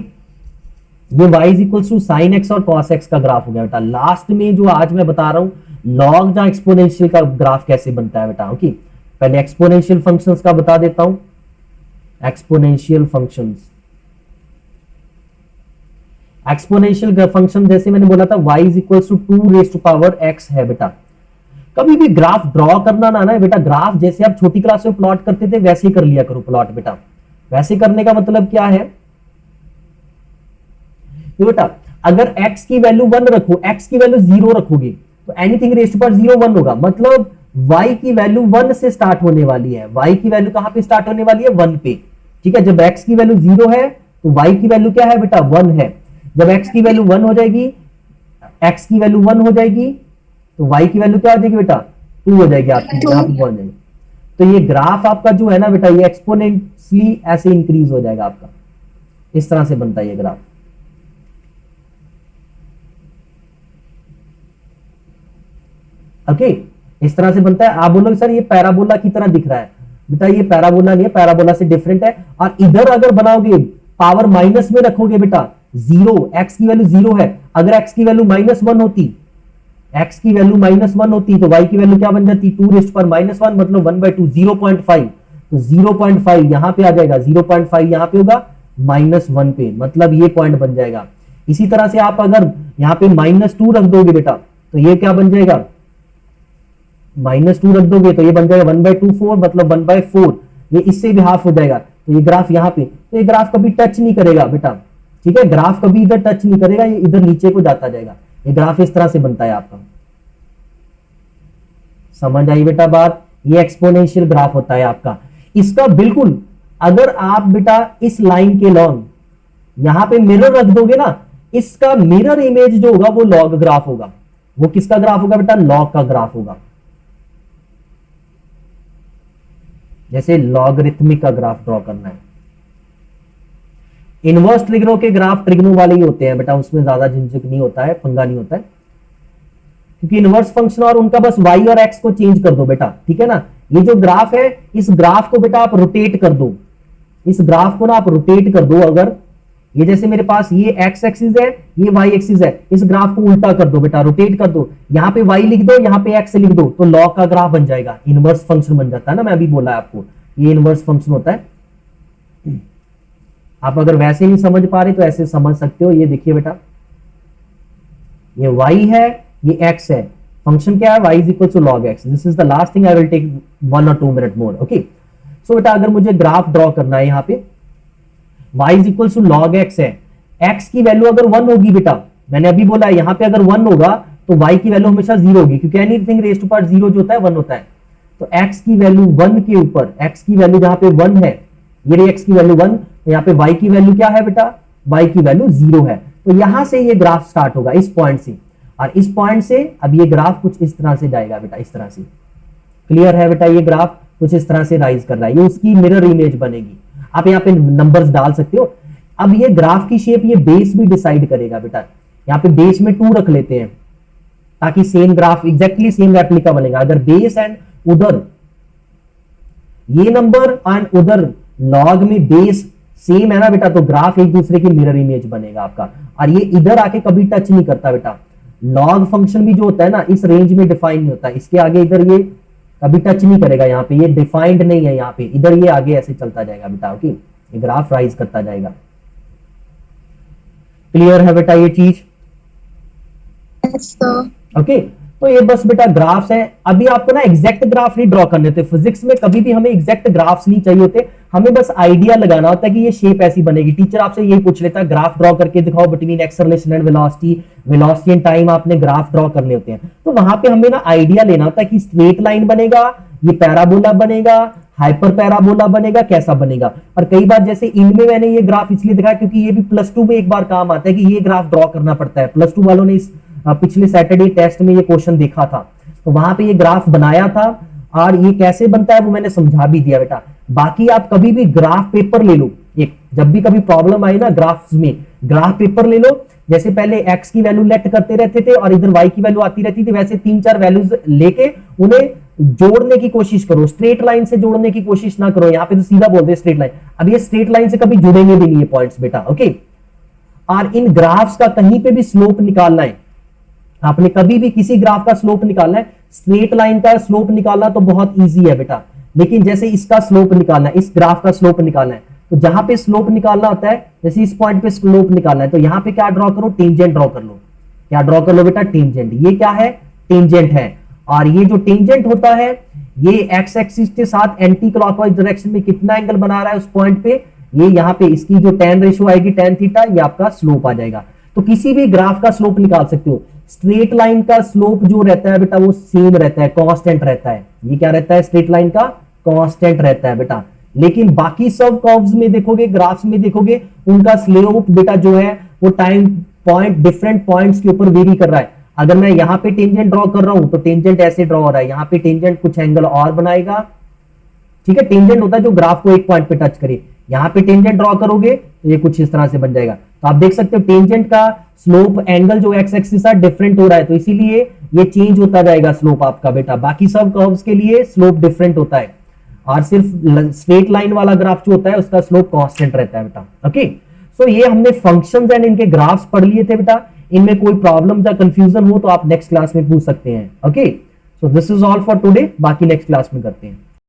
ये y is equal to sine x और कॉस एक्स का ग्राफ हो गया बेटा। लास्ट में जो आज मैं बता रहा हूं लॉग या एक्सपोनेंशियल का ग्राफ कैसे बनता है बेटा, ओके। पहले एक्सपोनेंशियल फंक्शंस का बता देता हूं, एक्सपोनेंशियल फंक्शंस। एक्सपोनेंशियल फंक्शन जैसे मैंने बोला था y is equal to 2 raise to power x है बेटा। कभी भी ग्राफ ड्रॉ करना ना बेटा, ग्राफ जैसे आप छोटी क्लास में प्लॉट करते थे वैसे ही कर लिया करो प्लॉट बेटा। वैसे करने का मतलब क्या है बेटा, अगर x की वैल्यू 1 रखो, x की वैल्यू 0 रखोगे तो एनीथिंग रेज टू पावर 0 1 होगा, मतलब y की वैल्यू 1 से स्टार्ट होने वाली है। y की वैल्यू कहां पे स्टार्ट होने वाली है? 1 पे। ठीक है, जब x की वैल्यू 0 है तो y की वैल्यू क्या है बेटा? 1 है। जब x की वैल्यू 1 हो जाएगी, x की वैल्यू 1 हो जाएगी तो y की वैल्यू क्या हो जाएगी बेटा? 2 हो जाएगी आपकी, यहां पे पहुंच जाएगी। तो ये ग्राफ आपका जो है ना बेटा, ये एक्सपोनेंशियली ऐसे इंक्रीज हो जाएगा आपका। इस तरह से बनता है ये ग्राफ। ओके, इस तरह से बनता है। आप बोलोगे सर ये पैराबोला की तरह दिख रहा है, बेटा ये पैराबोला नहीं है, पैराबोला से डिफरेंट है। और इधर अगर बनाओगे पावर माइनस में रखोगे बेटा, 0, x की वैल्यू 0 है, अगर x की वैल्यू -1 होती, x की वैल्यू -1 होती तो y की वैल्यू क्या बन जाती? 2 रेज़ पर -1 मतलब 1/2 0.5। तो 0.5 यहां पे आ जाएगा, 0.5 यहां पे होगा, -1 पे, मतलब ये पॉइंट बन जाएगा। इसी तरह से आप अगर यहां पे -2 रख दोगे बेटा तो ये क्या बन जाएगा? -2 रख दोगे तो ये बन जाएगा 1/2 मतलब 1/4, ये इससे भी हाफ हो जाएगा। तो ये ग्राफ यहां पे, तो ये ग्राफ कभी टच नहीं करेगा बेटा। ठीक है, ग्राफ कभी इधर टच नहीं करेगा, ये इधर नीचे को जाता जाएगा। ये ग्राफ इस तरह से बनता है आपका। समझ आई बेटा बात? ये एक्सपोनेंशियल ग्राफ होता है आपका। इसका बिल्कुल अगर आप बेटा इस लाइन के लॉन्ग यहां पे मिरर रख दोगे ना, इसका मिरर इमेज जो होगा वो लॉग ग्राफ होगा। वो किसका ग्राफ होगा बेटा? लॉग का ग्राफ होगा। जैसे लॉगरिथमिक का ग्राफ ड्रॉ करना है। इनवर्स ट्रिग्नो के ग्राफ ट्रिग्नो वाले ही होते हैं बेटा, उसमें ज्यादा झंझट नहीं होता है, पंगा नहीं होता है, क्योंकि इनवर्स फंक्शन और उनका बस y और x को चेंज कर दो बेटा। ठीक है ना, ये जो ग्राफ है इस ग्राफ को बेटा आप रोटेट कर दो, इस ग्राफ को ना आप रोटेट कर दो। अगर ये जैसे मेरे पास ये x एक्सिस है, ये y एक्सिस है, इस ग्राफ को उल्टा कर दो बेटा, रोटेट कर दो। यहां पे y लिख दो, यहां पे x लिख दो, तो लॉग का ग्राफ बन जाएगा, इनवर्स फंक्शन बन जाता है ना। मैं अभी बोला आपको ये इनवर्स फंक्शन होता है। आप अगर वैसे नहीं समझ पा रहे तो ऐसे समझ सकते हो। ये देखिए बेटा, ये y है, ये x है, फंक्शन क्या है? y is equal to log x। This is the last thing, I will take 1 और 2 मिनट मोर। ओके, सो बेटा अगर मुझे ग्राफ ड्रॉ करना है, यहां पे y is equal to log x है, x की वैल्यू अगर 1 होगी बेटा, मैंने अभी बोला यहां पे अगर 1 होगा तो y की वैल्यू हमेशा 0 होगी, क्योंकि एनीथिंग रेज़ टू पावर 0 जो होता है 1 होता है। तो x की वैल्यू 1 के ऊपर, x की वैल्यू जहां पे 1 है, ये रही x की वैल्यू 1, तो यहाँ पे y की वैल्यू क्या है बेटा? y की वैल्यू 0 है। तो यहां से ये ग्राफ स्टार्ट होगा, इस पॉइंट से, और इस पॉइंट से अब ये ग्राफ कुछ इस तरह से जाएगा बेटा, इस तरह से। क्लियर है बेटा? ये ग्राफ कुछ इस तरह से राइज कर रहा है, ये उसकी मिरर इमेज बनेगी। आप यहाँ पे नंबर्स डाल सकते हो। अब ये ग्राफ की शेप ये बेस भी डिसाइड करेगा बेटा। यहाँ पे बेस में 2 रख लेते हैं ताकि same graph exactly same replica बनेगा। अगर बेस एंड उधर ये नंबर एंड उधर लॉग में बेस सेम है ना बेटा, तो ग्राफ एक दूसरे की मिरर इमेज बनेगा आपका। और ये इधर आके कभी टच नहीं करता बेटा। लॉग फंक्शन भी जो होता है ना, इस रेंज में डिफाइन नहीं होता, इसके आगे इधर ये कभी टच नहीं करेगा। यहाँ पे ये डिफाइंड नहीं है, यहाँ पे इधर ये आगे ऐसे चलता जाएगा बेटा। ओके, ये ग्राफ राइज करता जाएगा। क्लियर है बेटा ये चीज? Yes, sir. ओके, तो ये बस बेटा ग्राफ्स हैं। अभी आपको ना एग्जैक्ट ग्राफ नहीं ड्रॉ करने होते, फिजिक्स में कभी भी हमें एग्जैक्ट ग्राफ्स नहीं चाहिए होते, हमें बस आइडिया लगाना होता है कि ये शेप ऐसी बनेगी। टीचर आपसे यही पूछ लेता है ग्राफ ड्रॉ करके दिखाओ between acceleration and velocity, velocity and time, आपने ग्राफ ड्रॉ करने होते हैं। तो वहां पे हमें ना आइडिया लेना होता है कि स्ट्रेट लाइन बनेगा, ये पैराबोला बनेगा, हाइपर पैराबोला बनेगा, कैसा बनेगा। और कई बार जैसे इनमें मैंने ये ग्राफ इसलिए दिखाया क्योंकि ये भी +2 में एक बार काम आता है कि ये ग्राफ ड्रॉ करना पड़ता है। +2 वालों ने इस पिछले सैटरडे टेस्ट में ये क्वेश्चन देखा था, तो वहां पे ये ग्राफ बनाया था और ये कैसे बनता है वो मैंने समझा भी दिया बेटा। बाकी आप कभी भी ग्राफ पेपर ले लो, एक जब भी कभी प्रॉब्लम आई ना ग्राफ्स में, ग्राफ पेपर ले लो। जैसे पहले x की वैल्यू लेट करते रहते थे और इधर y की वैल्यू आती रहती थी, वैसे 3-4 वैल्यूज लेके उन्हें जोड़ने की कोशिश करो। स्ट्रेट लाइन से जोड़ने की कोशिश ना करो, यहाँ पे तो सीधा बोलते हैं स्ट्रेट लाइन। अब ये स्ट्रेट लाइन से कभी जुड़ेंगे भी नहीं ये पॉइंट्स बेटा। ओके, और इन ग्राफ्स का कहीं पे भी स्लोप निकालना है, आपने कभी भी किसी ग्राफ का स्लोप निकालना है, स्ट्रेट लाइन का स्लोप निकालना तो बहुत इजी है बेटा, लेकिन जैसे इसका स्लोप निकालना है, इस ग्राफ का स्लोप निकालना है, तो जहां पे स्लोप निकालना होता है, जैसे इस पॉइंट पे स्लोप निकालना है, तो यहां पे क्या ड्रॉ करो, टेंजेंट ड्रॉ कर लो। क्या ड्रॉ कर लो बेटा, टेंजेंट। ये क्या है, टेंजेंट है। और ये जो टेंजेंट होता है ये एक्स एक्सिस के साथ एंटी क्लॉकवाइज डायरेक्शन में कितना एंगल बना रहा है उस पॉइंट पे, ये यहाँ पे इसकी जो tan रेशियो आएगी tan थीटा, ये आपका स्लोप आ जाएगा। तो किसी भी ग्राफ का स्लोप निकाल सकते हो। स्ट्रेट लाइन का स्लोप जो रहता है बेटा वो सेम रहता है, कांस्टेंट रहता है। ये क्या रहता है, स्ट्रेट लाइन का कांस्टेंट रहता है बेटा। लेकिन बाकी सब कर्व्स में देखोगे, ग्राफ्स में देखोगे, उनका स्लोप बेटा जो है वो टाइम पॉइंट डिफरेंट पॉइंट्स के ऊपर वेरी कर रहा है। अगर मैं यहाँ पे टेंजेंट ड्रॉ कर रहा हूं तो टेंजेंट ऐसे ड्रॉ हो रहा है, यहाँ पे टेंजेंट कुछ एंगल और बनाएगा, ठीक है। टेंजेंट होता है जो ग्राफ को एक पॉइंट पे टच करे। यहाँ पे टेंजेंट ड्रॉ करोगे तो ये कुछ इस तरह से बन जाएगा। तो आप देख सकते हो टेंजेंट का स्लोप एंगल जो एक्स एक्सिस है डिफरेंट हो रहा है, तो इसीलिए ये चेंज होता जाएगा स्लोप आपका बेटा। बाकी सब कर्व्स के लिए स्लोप डिफरेंट होता है, और सिर्फ स्ट्रेट लाइन वाला ग्राफ जो होता है उसका स्लोप कांस्टेंट रहता है बेटा। ओके, सो ये हमने फंक्शंस एंड इनके ग्राफ्स पढ़ लिए थे बेटा। इनमें कोई प्रॉब्लम या कंफ्यूजन हो तो आप नेक्स्ट क्लास में पूछ सकते हैं। Okay, so this is all for today, बाकी नेक्स्ट क्लास में करते हैं।